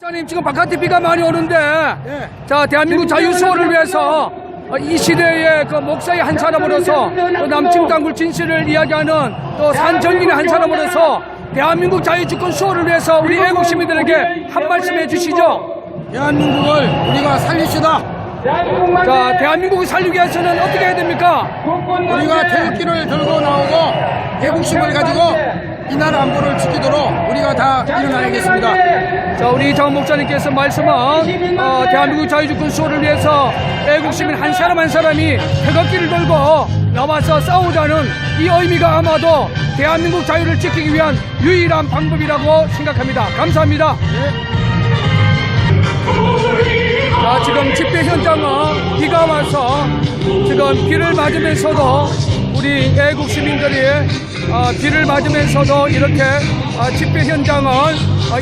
목사님 지금 바깥에 비가 많이 오는데 자 대한민국 자유수호를 위해서 이 시대의 그 목사의 한 사람으로서 또 남침당굴 진실을 이야기하는 또 산정민의 한 사람으로서 대한민국 자유주권 수호를 위해서 우리 애국 시민들에게 한 말씀 해주시죠. 대한민국을 우리가 살립시다. 자 대한민국을 살리기 위해서는 어떻게 해야 됩니까? 우리가 태극기를 들고 나오고 애국심을 가지고 이 나라 안보를 지키도록 우리가 다 일어나야겠습니다. 자 우리 장 목사님께서 말씀은 대한민국 자유주권 수호를 위해서 애국시민 한 사람 한 사람이 태극기를 들고 나와서 싸우자는 이 의미가 아마도 대한민국 자유를 지키기 위한 유일한 방법이라고 생각합니다. 감사합니다. 자, 지금 집회 현장은 비가 와서 지금 비를 맞으면서도 우리 애국 시민들이 비를 맞으면서도 이렇게 집회 현장을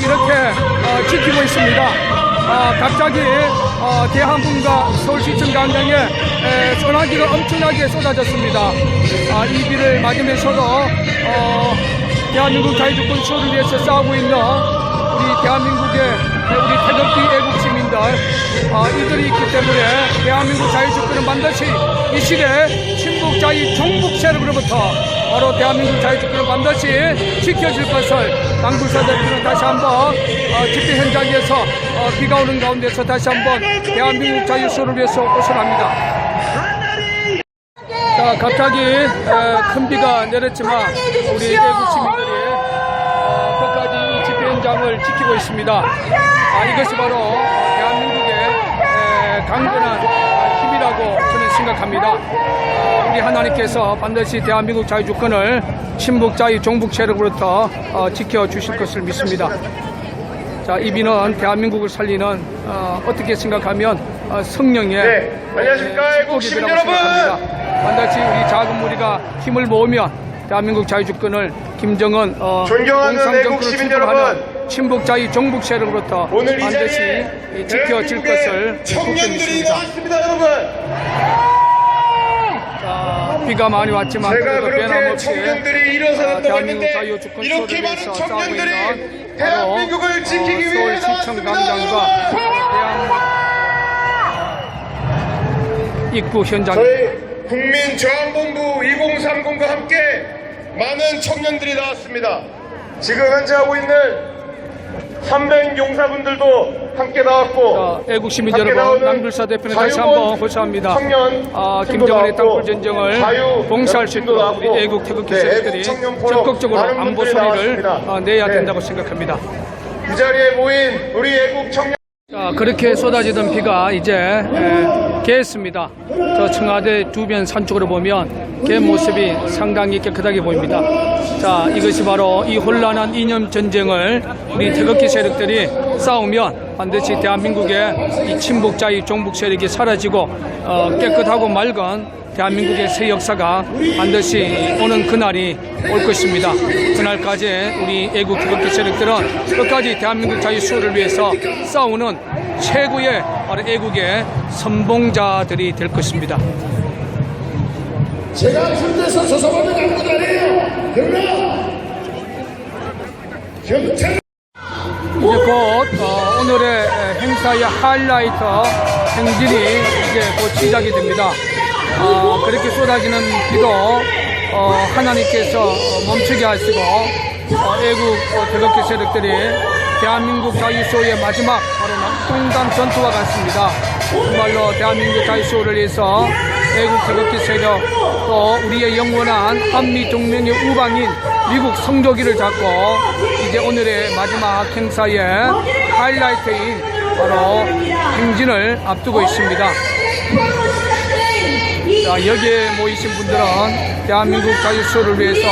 이렇게 지키고 있습니다. 갑자기 대한문과 서울시청 광장에 소나기가 엄청나게 쏟아졌습니다. 이 비를 맞으면서도 대한민국 자유주권 수호를 위해서 싸우고 있는 우리 대한민국의 우리 태극기 애국 시민들 이들이 있기 때문에 대한민국 자유주권은 반드시 이 시대 친북 자유 종북 세력으로부터 바로 대한민국 자유주권은 반드시 지켜질 것을 남구사 대표는 다시 한번 집회 현장에서 비가 오는 가운데서 다시 한번 대한민국 자유수호를 위해서 호소합니다. 자, 갑자기 큰 비가 내렸지만 우리 애국 시민들이 끝까지 이 집회 현장을 지키고 있습니다. 이것이 바로 대한민국의 강건한 힘이라고 저는 생각합니다. 우리 하나님께서 반드시 대한민국 자유주권을 친북 자유 종북 세력으로부터 지켜주실 것을 믿습니다. 자, 이 비는 대한민국을 살리는 어떻게 생각하면 성령의 안녕하십니까 애국 시민 여러분. 반드시 우리 작은 무리가 힘을 모으면 대한민국 자유주권을 김정은 존경하는 애국 시민 여러분, 친북 자유 종북 세력으로부터 오늘 이 반드시 자리에 지켜질 것을 청년들이 믿습니다. 나왔습니다. 여러분, 비가 많이 왔지만 제가 그래도 그렇게 변함없이 청년들이 일어서는 거 대한민국 봤는데 자유주권 이렇게 수호를 많은 위해서 싸우고 청년들이 있는 대한민국을 지키기 위해 서울시청 나왔습니다. 광장과 입구 현장 저희 국민저항본부 2030과 함께 많은 청년들이 나왔습니다. 지금 현재 하고 있는 300 용사분들도 함께 나왔고, 애국 시민 함께 여러분, 나오는 남글사 대표는 다시 자유본 한번 호소합니다. 청년 김정은의 팀도 땅굴 나왔고, 전쟁을 자유 봉사할 수 있도록 나왔고, 우리 애국 태극기 네, 세력들이 애국 청년 포럼 적극적으로 많은 안보 분들이 소리를 나왔습니다. 내야 네. 된다고 생각합니다. 이 자리에 모인 우리 애국 청년, 자, 그렇게 쏟아지던 비가 이제 개했습니다. 저 청와대 주변 산 쪽으로 보면 개 모습이 상당히 깨끗하게 보입니다. 자, 이것이 바로 이 혼란한 이념 전쟁을 우리 태극기 세력들이 싸우면 반드시 대한민국의 이 친북 자유 종북 세력이 사라지고 깨끗하고 맑은 대한민국의 새 역사가 반드시 오는 그날이 올 것입니다. 그날까지 우리 애국 태극기 세력들은 끝까지 대한민국 자유 수호를 위해서 싸우는 최고의 바로 애국의 선봉자들이 될 것입니다. 제가 군대에서 조사받는 아무것도 아니에요. 그러나 경찰 이제 곧 오늘의 행사의 하이라이트 행진이 이제 곧 시작이 됩니다. 그렇게 쏟아지는 비도 하나님께서 멈추게 하시고 애국 태극기 세력들이 대한민국 자유수호의 마지막 바로 낙동강 전투와 같습니다. 정말로 대한민국 자유수호를 위해서 애국 태극기 세력 또 우리의 영원한 한미동맹의 우방인 미국 성조기를 잡고 이제 오늘의 마지막 행사의 하이라이트인 바로 행진을 앞두고 있습니다. 자, 여기에 모이신 분들은 대한민국 자유수호를 위해서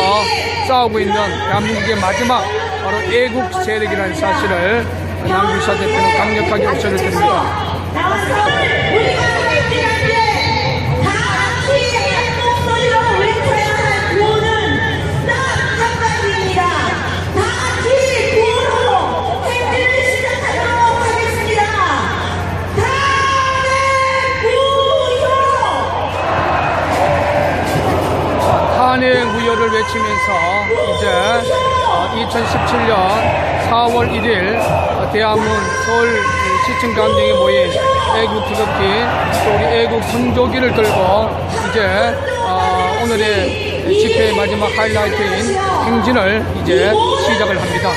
싸우고 있는 대한민국의 마지막 바로 애국 세력이라는 사실을 남규사 대표는 강력하게 호소를 드립니다. 탄핵 무효를 외치면서 이제 2017년 4월 1일 대한문 서울시청 광장에 모인 애국 태극기 또 우리 애국 선조기를 들고 이제 오늘의 집회의 마지막 하이라이트인 행진을 이제 시작을 합니다.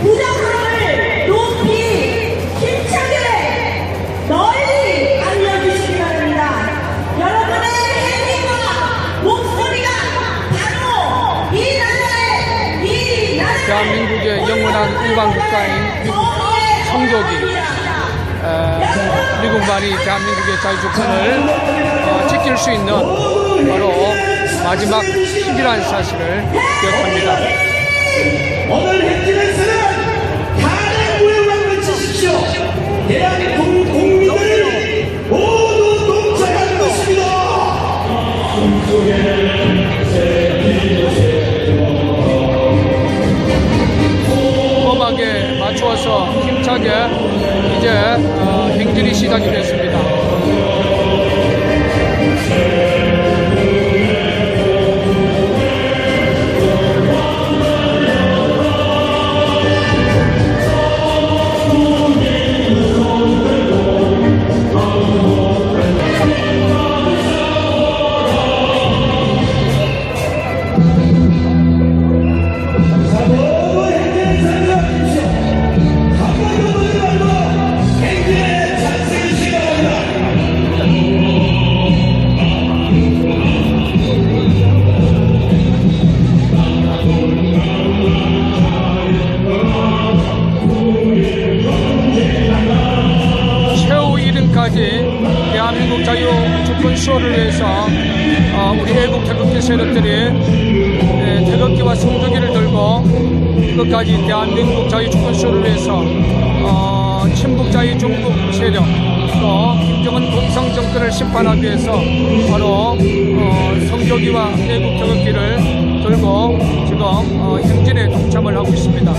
부정선을 높이 힘차게 널리 알려주시기 바랍니다. 여러분의 행위와 목소리가 바로 이 나라의 대한민국의 영원한 우방국가인 미국 성조기 미국만이 대한민국의 자유주권을 지킬 수 있는 바로 마지막 힘이라는 사실을 기억합니다. 오늘 행진에서는 다른 무용을 외치십시오. 대한민국 국민을 모두 동참하는 것입니다. 음악에 맞추어서 힘차게 이제 행진이 시작이 됐습니다. 대한민국 자유주권 수호를 위해서 우리 애국 태극기 세력들이 태극기와 성조기를 들고 끝까지 대한민국 자유주권 수호를 위해서 친북자유 중국 세력 또 김정은 공산 정권을 심판하기 위해서 바로 성조기와 애국 태극기를 들고 지금 행진에 동참을 하고 있습니다.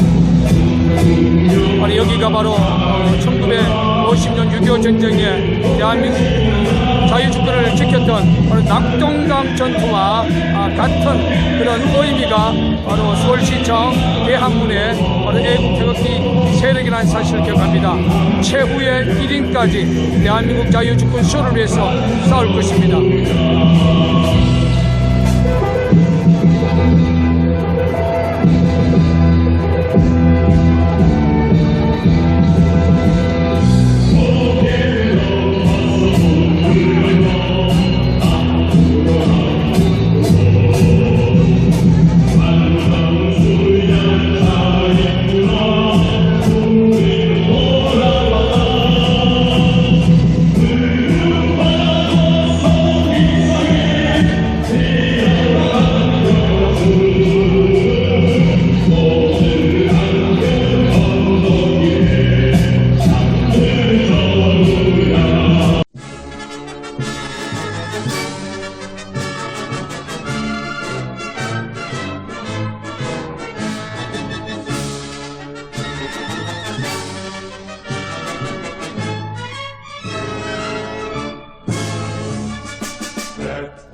여기가 바로 1950년 6.25 전쟁에 대한민국 자유주권을 지켰던 바로 낙동강 전투와 같은 그런 의미가 바로 서울시청 대한문의 바로 애국 태극기 세력이라는 사실을 기억합니다. 최후의 1인까지 대한민국 자유주권 수호를 위해서 싸울 것입니다.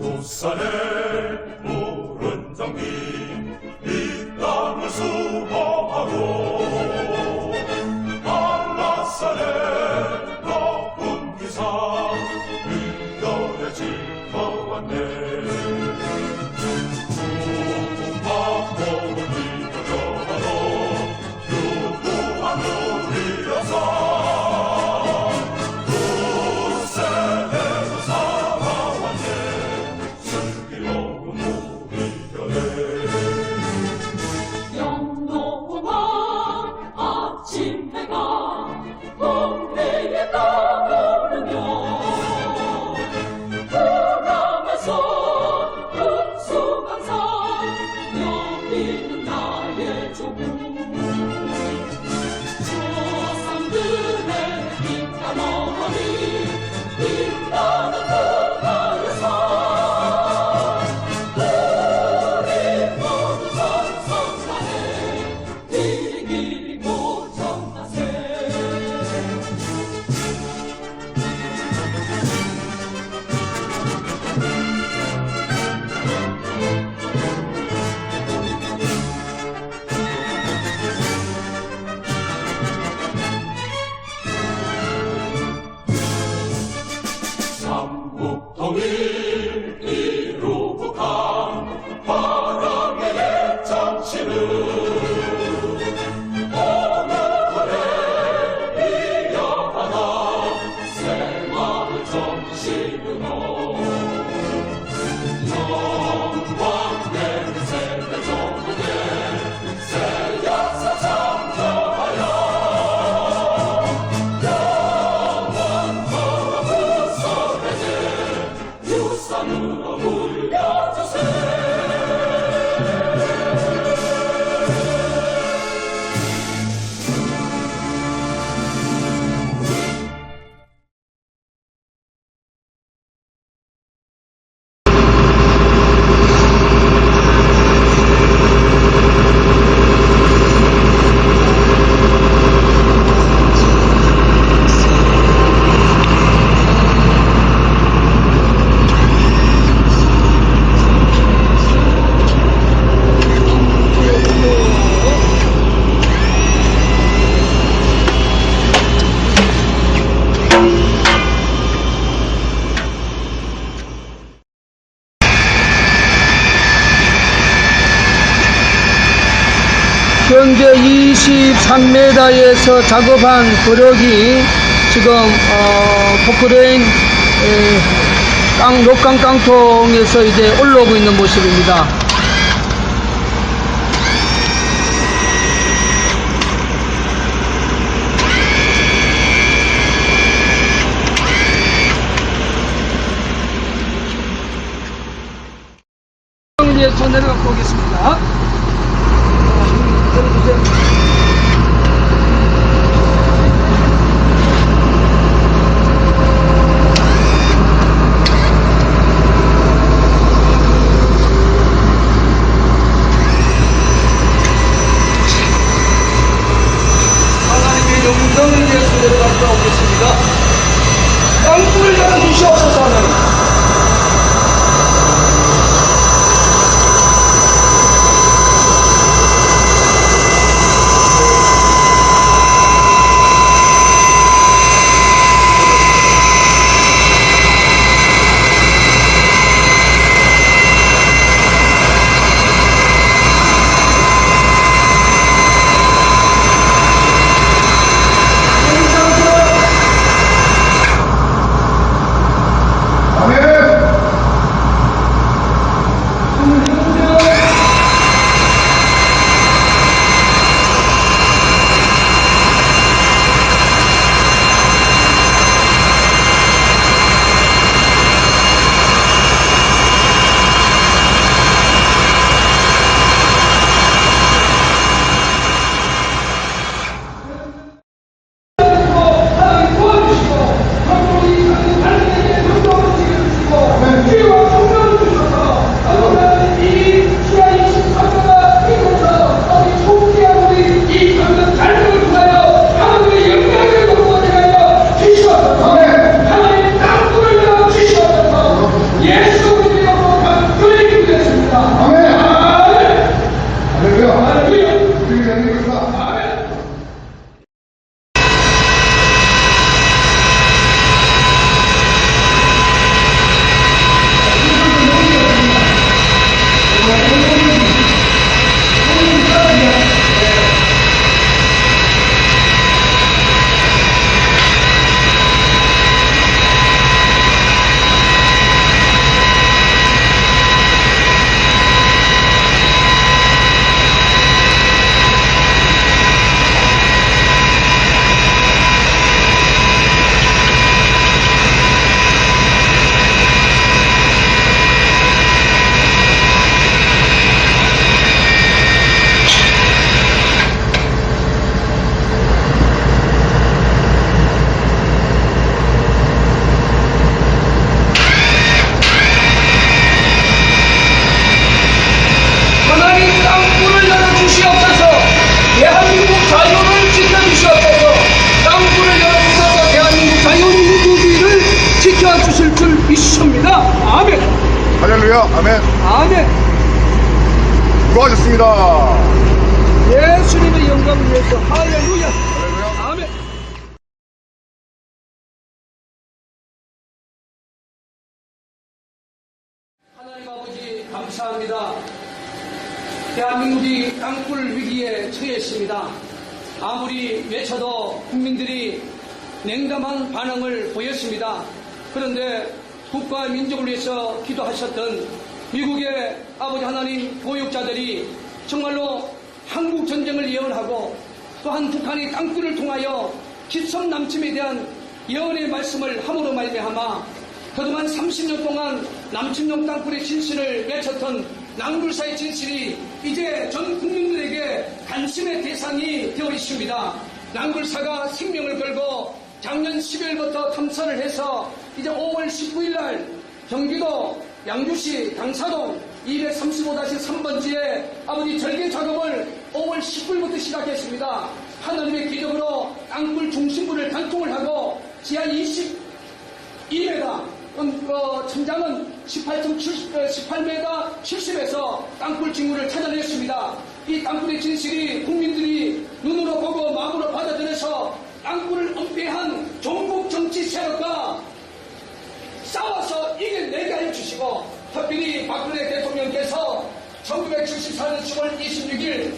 백두산에 푸른 장미 이 땅을 수호하고 한라산에 높은 기상 은결에 지켜왔네 구박봉을 비켜줘도 유구한 우리여서 3m에서 작업한 버럭이 지금 포크레인 녹강 깡통에서 이제 올라오고 있는 모습입니다. 위에서 내려가 보겠습니다. 하나님의 영광을 위해서 내려가 보겠습니다. 땅굴을 열어주시옵소서. 하나님. 할렐루야. 아멘. 아멘. 수고하셨습니다. 예수님의 영광을 위해서 할렐루야. 아멘. 하나님 아버지 감사합니다. 대한민국이 땅굴 위기에 처했습니다. 아무리 외쳐도 국민들이 냉담한 반응을 보였습니다. 그런데 국가와 민족을 위해서 기도하셨던 미국의 아버지 하나님 교육자들이 정말로 한국 전쟁을 예언하고 또한 북한이 땅굴을 통하여 기습 남침에 대한 예언의 말씀을 함으로 말미암아 그동안 30년 동안 남침용 땅굴의 진실을 외쳤던 낭굴사의 진실이 이제 전 국민들에게 관심의 대상이 되어 있습니다. 낭굴사가 생명을 걸고 작년 12월부터 탐사를 해서 이제 5월 19일 날 경기도 양주시 당사동 235-3번지에 아버지 절개 작업을 5월 19일부터 시작했습니다. 하나님의 기적으로 땅굴 중심부를 단통을 하고 지하 22m, 천장은 18m 70에서 땅굴 징후를 찾아냈습니다. 이 땅굴의 진실이 국민들이 눈으로 보고 마음으로 받아들여서 땅굴을 은폐한 종북 정치 세력과 싸워서 이겨내게 하여 주시고 특별히 박근혜 대통령께서 1974년 10월 26일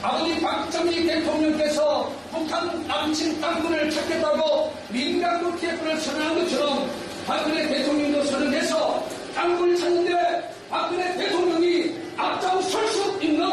아버지 박정희 대통령께서 북한 남친 땅굴을 찾겠다고 민간국 TF를 선언한 것처럼 박근혜 대통령도 선언해서 땅굴 찾는데 박근혜 대통령이 앞장설 수 있는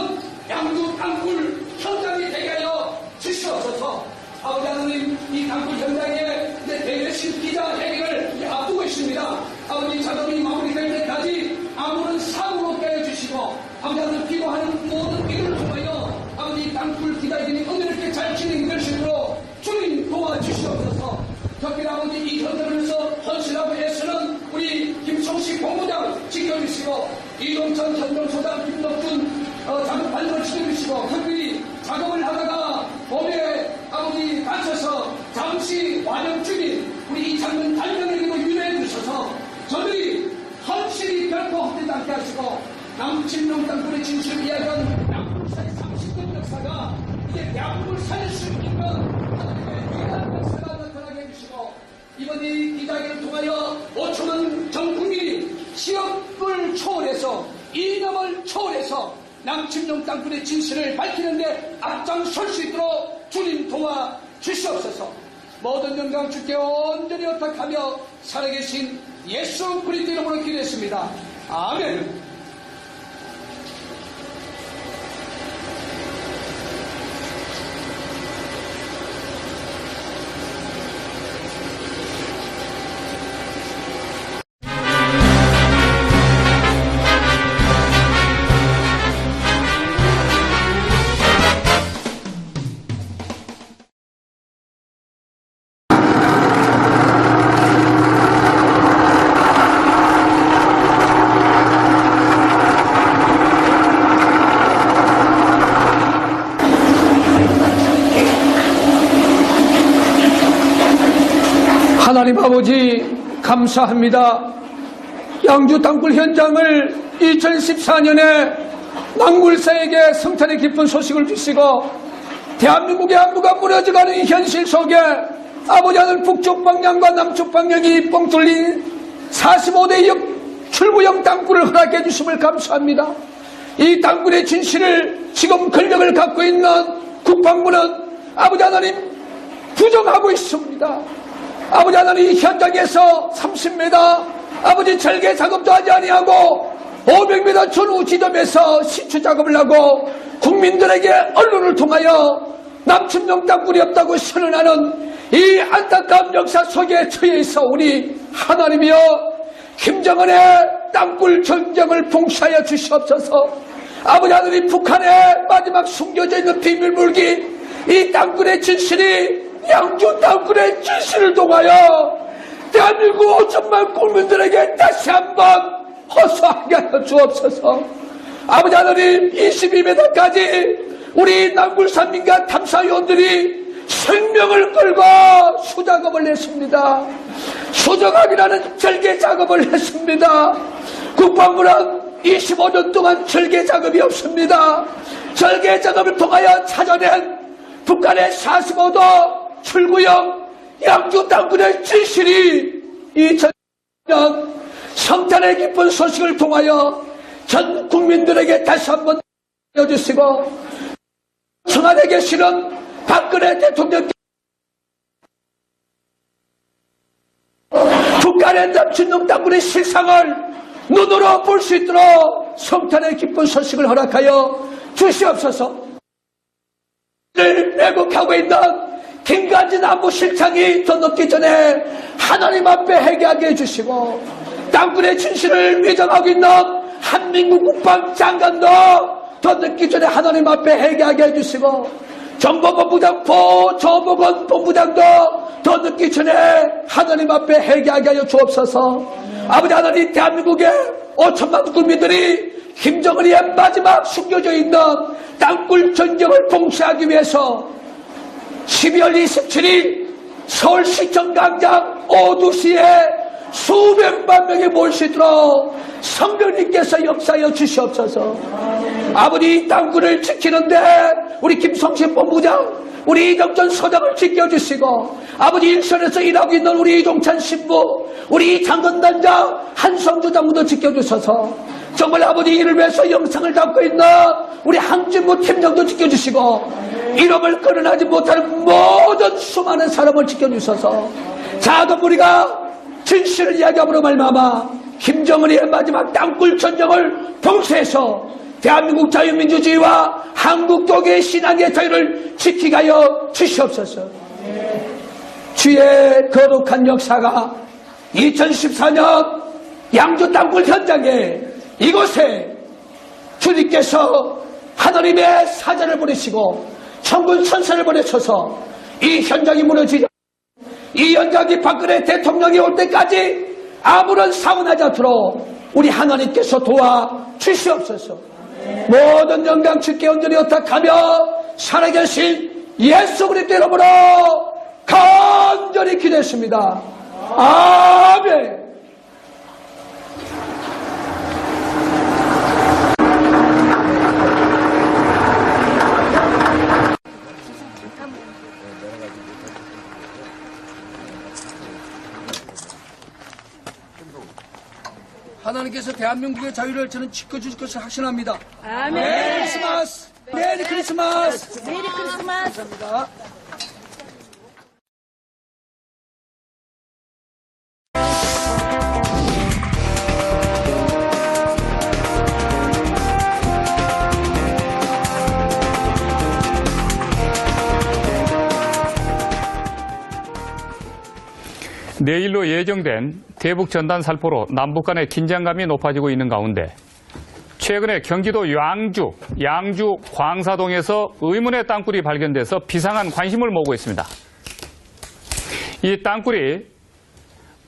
양주 땅굴 현장이 되게 하여 주시옵소서. 아버지 하나님, 이 땅굴 현장에 이제 대외신 기자 회견을 앞두고 있습니다. 아버지 작업이 마무리될 때까지 아무런 사고로 깨어주시고 아버지 하나님 기도하는 모든 일을 통하여 아버지 땅굴 기자들이 은혜롭게 잘 진행될 수 있도록 주님 도와주시옵소서. 특별히 아버지 이 현장에서 헌신하고 애쓰는 우리 김성식 본부장 지켜주시고 이동천 현장소장 김덕준 장관을 지켜주시고 특별히 작업을 하다가 몸에 아버지 다쳐서 잠시 완영 중인 우리 이창근 단장에게도 유의해 주셔서 저들이 헌신이 결코 헛되지 않게 하시고 남친명 땅굴의 진실을 이야기한 양물사의 30년 역사가 이제 양물 살릴 수 있는 하나님의 위대한 역사가 나타나게 해주시고 이번 이 기자회견을 통하여 5천만 전 국민이 지역을 초월해서 이념을 초월해서 남침동 땅굴의 진실을 밝히는데 앞장설 수 있도록 주님 도와 주시옵소서. 모든 영광 주께 온전히 의탁하며 살아계신 예수 그리스도 이름으로 기도했습니다. 아멘. 하나님 아버지 감사합니다. 양주 땅굴 현장을 2014년에 낭굴사에게 성탄의 기쁜 소식을 주시고 대한민국의 안보가 무너져가는 이 현실 속에 아버지 하늘 북쪽 방향과 남쪽 방향이 뻥 뚫린 45대 출구형 땅굴을 허락해 주심을 감사합니다. 이 땅굴의 진실을 지금 권력을 갖고 있는 국방부는 아버지 하나님 부정하고 있습니다. 아버지 하나님 이 현장에서 30m 아버지 절개 작업도 하지 아니하고 500m 전후 지점에서 시추 작업을 하고 국민들에게 언론을 통하여 남침동 땅굴이 없다고 선언하는 이 안타까운 역사 속에 처해 있어 우리 하나님이여 김정은의 땅굴 전쟁을 봉사하여 주시옵소서. 아버지 하나님 북한에 마지막 숨겨져 있는 비밀물기 이 땅굴의 진실이 양주 땅굴의 진실을 통하여 대한민국 5천만 국민들에게 다시 한번 호소하게 하여 주옵소서. 아버지 하나님 22m까지 우리 남굴산민과 탐사위원들이 생명을 걸고 수작업을 했습니다. 수정학이라는 절개 작업을 했습니다. 국방부는 25년 동안 절개 작업이 없습니다. 절개 작업을 통하여 찾아낸 북한의 45도 출구형 양주 땅굴의 진실이 2000년 성탄의 기쁜 소식을 통하여 전 국민들에게 다시 한번 알려주시고 청와대에 계시는 박근혜 대통령 북한의 남침동 땅굴의 실상을 눈으로 볼 수 있도록 성탄의 기쁜 소식을 허락하여 주시옵소서. 애국하고 있는 김관진 안보실장이 더 늦기 전에 하나님 앞에 회개하게 해주시고 땅굴의 진실을 위정하고 있는 한민국 국방장관도 더 늦기 전에 하나님 앞에 회개하게 해주시고 정보본부장 조복원 본부장도 더 늦기 전에 하나님 앞에 회개하게 하여 주옵소서. 아버지 하나님 대한민국의 5천만 국민들이 김정은의 마지막 숨겨져 있는 땅굴 전쟁을 봉쇄하기 위해서 12월 27일 서울시청 광장 오두시에 수백만 명이 모일 수 있도록 성령님께서 역사하여 주시옵소서. 아버지 이 땅굴을 지키는데 우리 김성식 본부장 우리 이정전 소장을 지켜주시고 아버지 일선에서 일하고 있는 우리 이종찬 신부 우리 장건단장 한성주 장군도 지켜주셔서 정말 아버지 이를 위해서 영상을 담고 있는 우리 항진부 팀장도 지켜주시고 이름을 거론하지 못하는 모든 수많은 사람을 지켜주셔서 작은 우리가 진실을 이야기함으로 말미암아 김정은의 마지막 땅굴 전쟁을 봉쇄해서 대한민국 자유민주주의와 한국교계의 신앙의 자유를 지키게 하여 주시옵소서. 주의 거룩한 역사가 2014년 양주 땅굴 현장에 이곳에 주님께서 하나님의 사자를 보내시고 천군 천사를 보내셔서 이 현장이 무너지지, 이 현장이 박근혜 대통령이 올 때까지 아무런 사고 나지 않도록 우리 하나님께서 도와주시옵소서. 모든 영광 주께 온전히 의탁하며 살아계신 예수 그리스도 이름으로 간절히 기도했습니다. 아멘. 하나님께서 대한민국의 자유를 저는 지켜주실 것을 확신합니다. 아멘. 메리 크리스마스. 메리 크리스마스. 메리 크리스마스. 감사합니다. 내일로 예정된 대북 전단 살포로 남북 간의 긴장감이 높아지고 있는 가운데 최근에 경기도 양주 광사동에서 의문의 땅굴이 발견돼서 비상한 관심을 모으고 있습니다. 이 땅굴이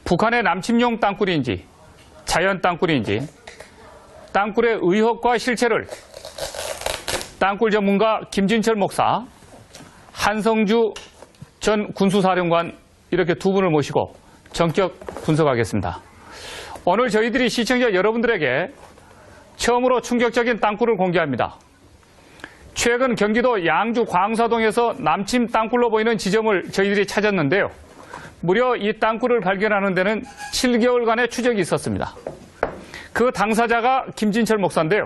북한의 남침용 땅굴인지 자연 땅굴인지 땅굴의 의혹과 실체를 땅굴 전문가 김진철 목사, 한성주 전 군수사령관 이렇게 두 분을 모시고 전격 분석하겠습니다. 오늘 저희들이 시청자 여러분들에게 처음으로 충격적인 땅굴을 공개합니다. 최근 경기도 양주 광사동에서 남침 땅굴로 보이는 지점을 저희들이 찾았는데요. 무려 이 땅굴을 발견하는 데는 7개월간의 추적이 있었습니다. 그 당사자가 김진철 목사인데요.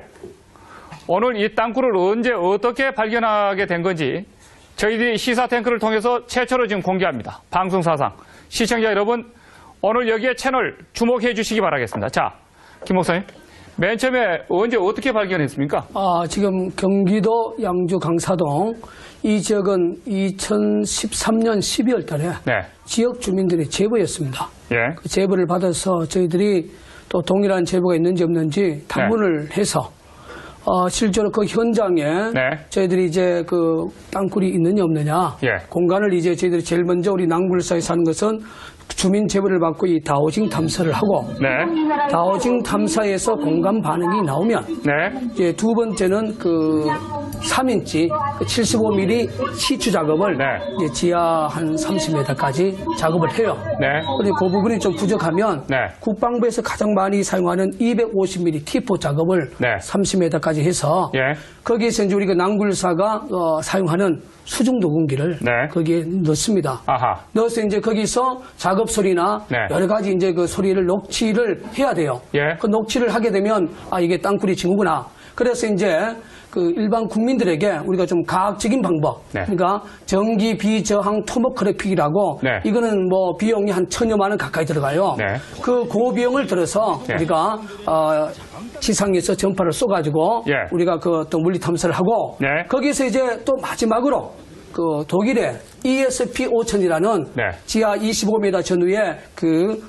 오늘 이 땅굴을 언제 어떻게 발견하게 된 건지 저희들이 시사탱크를 통해서 최초로 지금 공개합니다. 방송사상. 시청자 여러분, 오늘 여기에 채널 주목해 주시기 바라겠습니다. 자, 김 목사님, 맨 처음에 언제 어떻게 발견했습니까? 지금 경기도 양주 강사동 이 지역은 2013년 12월 달에 네. 지역 주민들의 제보였습니다. 예. 그 제보를 받아서 저희들이 또 동일한 제보가 있는지 없는지 탐문을 해서 실제로 그 현장에 네. 저희들이 이제 그 땅굴이 있느냐 없느냐 예. 공간을 이제 저희들이 제일 먼저 우리 낭굴사에 사는 것은 주민 제보를 받고 이 다오징 탐사를 하고 네. 다오징 탐사에서 공간 반응이 나오면 네. 이제 두 번째는 그 3인치 75mm 시추 작업을 네. 이제 지하 한 30m까지 작업을 해요. 네. 그런데 그 부분이 좀 부족하면 네. 국방부에서 가장 많이 사용하는 250mm T4 작업을 네. 30m까지 해서 예. 거기에서 이제 우리가 낭굴사가 사용하는 수중 녹음기를 네. 거기에 넣습니다. 아하. 넣어서 이제 거기서 작업 소리나 네. 여러 가지 이제 그 소리를 녹취를 해야 돼요. 예. 그 녹취를 하게 되면 이게 땅굴이 징후구나. 그래서 이제 그 일반 국민들에게 우리가 좀 과학적인 방법, 네. 그러니까 전기 비저항 토모그래픽이라고 네. 이거는 뭐 비용이 한 1,000여만 원 가까이 들어가요. 네. 그 고비용을 들어서 네. 우리가 지상에서 전파를 쏘가지고 예. 우리가 그 또 물리 탐사를 하고 네. 거기서 이제 또 마지막으로 그 독일의 ESP5000이라는 네. 지하 25m 전후의 그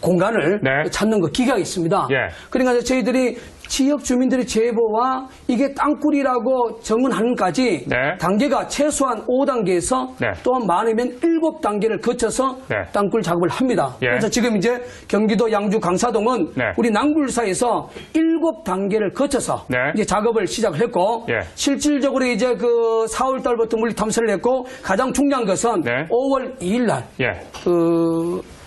공간을 네. 찾는 그 기계가 있습니다. 예. 그러니까 저희들이 지역 주민들의 제보와 이게 땅굴이라고 정은하는까지 네. 단계가 최소한 5단계에서 네. 또 많으면 7단계를 거쳐서 네. 땅굴 작업을 합니다. 예. 그래서 지금 이제 경기도 양주 강사동은 네. 우리 낭굴사에서 7단계를 거쳐서 네. 이제 작업을 시작을 했고 예. 실질적으로 이제 그 4월 달부터 물리 탐사를 했고 가장 중요한 것은 네. 5월 2일 날 예.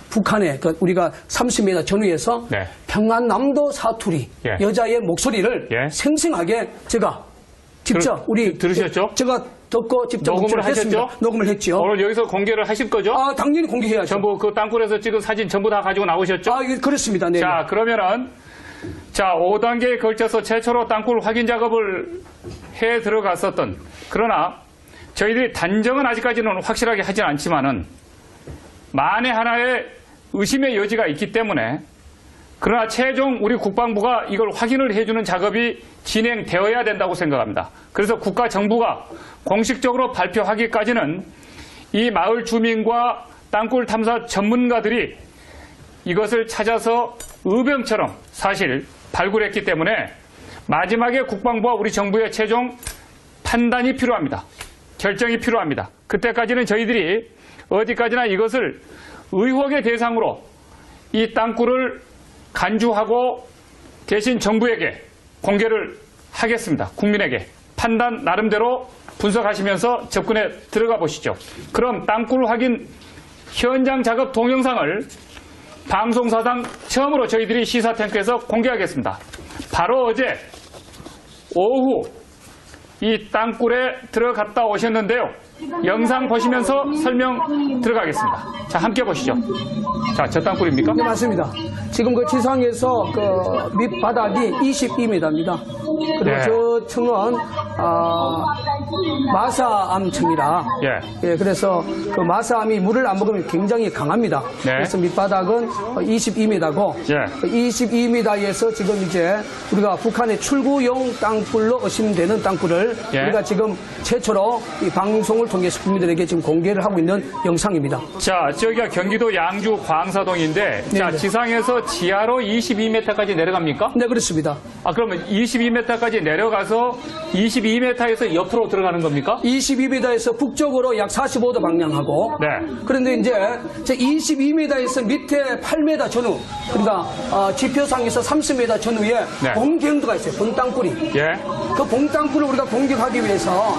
북한의 우리가 30m 전후에서 네. 평안남도 사투리 예. 여자의 목소리를 예. 생생하게 제가 직접 들으셨죠? 제가 듣고 직접 녹음을 했습니다. 하셨죠? 녹음을 했죠. 오늘 여기서 공개를 하실 거죠? 당연히 공개해야죠. 전부 그 땅굴에서 찍은 사진 전부 다 가지고 나오셨죠? 이게 그렇습니다. 네. 자, 그러면은 자, 5단계에 걸쳐서 최초로 땅굴 확인 작업을 해 들어갔었던, 그러나 저희들이 단정은 아직까지는 확실하게 하진 않지만은 만에 하나의 의심의 여지가 있기 때문에, 그러나 최종 우리 국방부가 이걸 확인을 해주는 작업이 진행되어야 된다고 생각합니다. 그래서 국가정부가 공식적으로 발표하기까지는 이 마을 주민과 땅굴 탐사 전문가들이 이것을 찾아서 의병처럼 사실 발굴했기 때문에 마지막에 국방부와 우리 정부의 최종 판단이 필요합니다. 결정이 필요합니다. 그때까지는 저희들이 어디까지나 이것을 의혹의 대상으로 이 땅굴을 간주하고 대신 정부에게 공개를 하겠습니다. 국민에게 판단 나름대로 분석하시면서 접근에 들어가 보시죠. 그럼 땅굴 확인 현장 작업 동영상을 방송사상 처음으로 저희들이 시사탱크에서 공개하겠습니다. 바로 어제 오후 이 땅굴에 들어갔다 오셨는데요. 영상 보시면서 설명 들어가겠습니다. 자, 함께 보시죠. 자, 저 땅굴입니까? 네, 맞습니다. 지금 그 지상에서 그 밑바닥이 22m입니다. 그리고 네. 저 층은 마사암층이라 예, 그래서 그 마사암이 물을 안 먹으면 굉장히 강합니다. 네. 그래서 밑바닥은 22m고 예. 22m에서 지금 이제 우리가 북한의 출구용 땅굴로 의심되는 땅굴을 예. 우리가 지금 최초로 이 방송을 통해서 국민들에게 지금 공개를 하고 있는 영상입니다. 자, 저기가 경기도 양주 광사동인데, 자, 네. 지상에서 지하로 22m까지 내려갑니까? 네, 그렇습니다. 아, 그러면 22m까지 내려가서 22m에서 옆으로 들어가는 겁니까? 22m에서 북쪽으로 약 45도 방향하고 네. 그런데 이제 22m에서 밑에 8m 전후 그러니까 지표상에서 30m 전후에 네. 봉경도가 있어요. 봉땅굴이. 예. 그 봉땅굴을 우리가 공격하기 위해서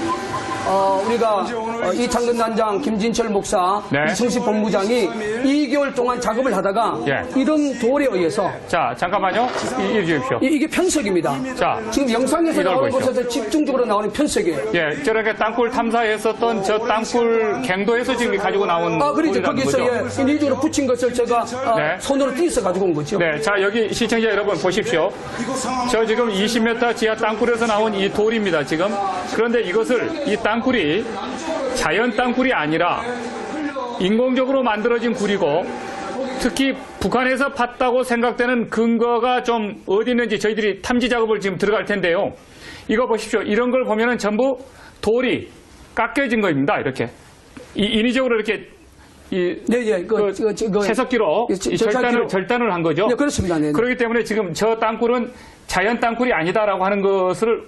우리가 이창근 단장, 김진철 목사, 네. 이승식 본부장이 2개월 동안 작업을 하다가 예. 이런 돌에 의해서 자, 잠깐만요. 이해 주십시오. 이게 편석입니다. 자, 지금 영상에서 이걸 나오는 보시죠. 곳에서 집중적으로 나오는 편석이에요. 예, 저렇게 땅굴 탐사했었던 저 땅굴 갱도에서 지금 가지고 나온 그렇죠. 돌이라는 거기서 거죠? 인위적으로 붙인 것을 제가 네. 손으로 띄서 가지고 온 거죠. 네, 자, 여기 시청자 여러분 보십시오. 저 지금 20m 지하 땅굴에서 나온 이 돌입니다, 지금. 그런데 이것을, 이 땅굴이 자연 땅굴이 아니라 인공적으로 만들어진 굴이고, 특히 북한에서 팠다고 생각되는 근거가 좀 어디 있는지 저희들이 탐지 작업을 지금 들어갈 텐데요. 이거 보십시오. 이런 걸 보면은 전부 돌이 깎여진 겁니다, 이렇게. 인위적으로 이렇게 채석기로 절단을 한 거죠. 네, 그렇습니다. 네, 네. 그렇기 때문에 지금 저 땅굴은 자연 땅굴이 아니다라고 하는 것을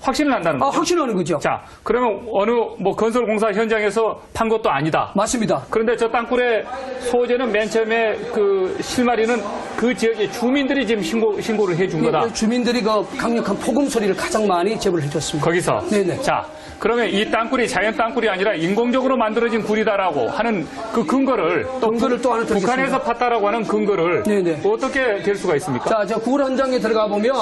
확신을 한다는 거죠. 확신하는 거죠. 자, 그러면 어느 건설공사 현장에서 판 것도 아니다. 맞습니다. 그런데 저 땅굴의 소재는 맨 처음에 그 실마리는 그 지역의 주민들이 지금 신고를 해준 거다. 주민들이 그 강력한 폭음 소리를 가장 많이 제보를 해줬습니다. 거기서. 네네. 자, 그러면 이 땅굴이 자연 땅굴이 아니라 인공적으로 만들어진 굴이다라고 하는 그 근거를 또 또 하나 드리겠습니다. 북한에서 팠다라고 하는 근거를 네네. 어떻게 될 수가 있습니까? 자, 저 굴 현장에 들어가 보면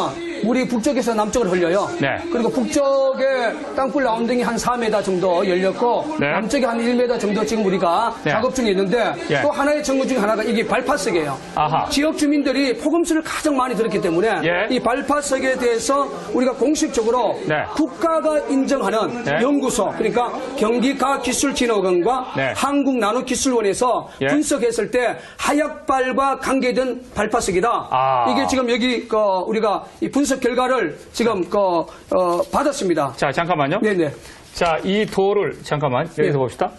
물이 북쪽에서 남쪽으로 흘려요. 네. 그리고 북쪽에 땅굴 라운딩이 한 4m 정도 열렸고 네. 남쪽에 한 1m 정도 지금 우리가 네. 작업 중에 있는데 예. 또 하나의 증거 중에 하나가 이게 발파석이에요. 아하. 지역 주민들이 폭음수를 가장 많이 들었기 때문에 예. 이 발파석에 대해서 우리가 공식적으로 네. 국가가 인정하는 네. 연구소 그러니까 경기과학기술진흥원과 네. 한국나노기술원에서 예. 분석했을 때 하약발과 관계된 발파석이다. 아. 이게 지금 여기 우리가 이 분석 결과를 지금 받았습니다. 자, 잠깐만요. 네네. 자, 이 돌을 잠깐만 여기서 네. 봅시다.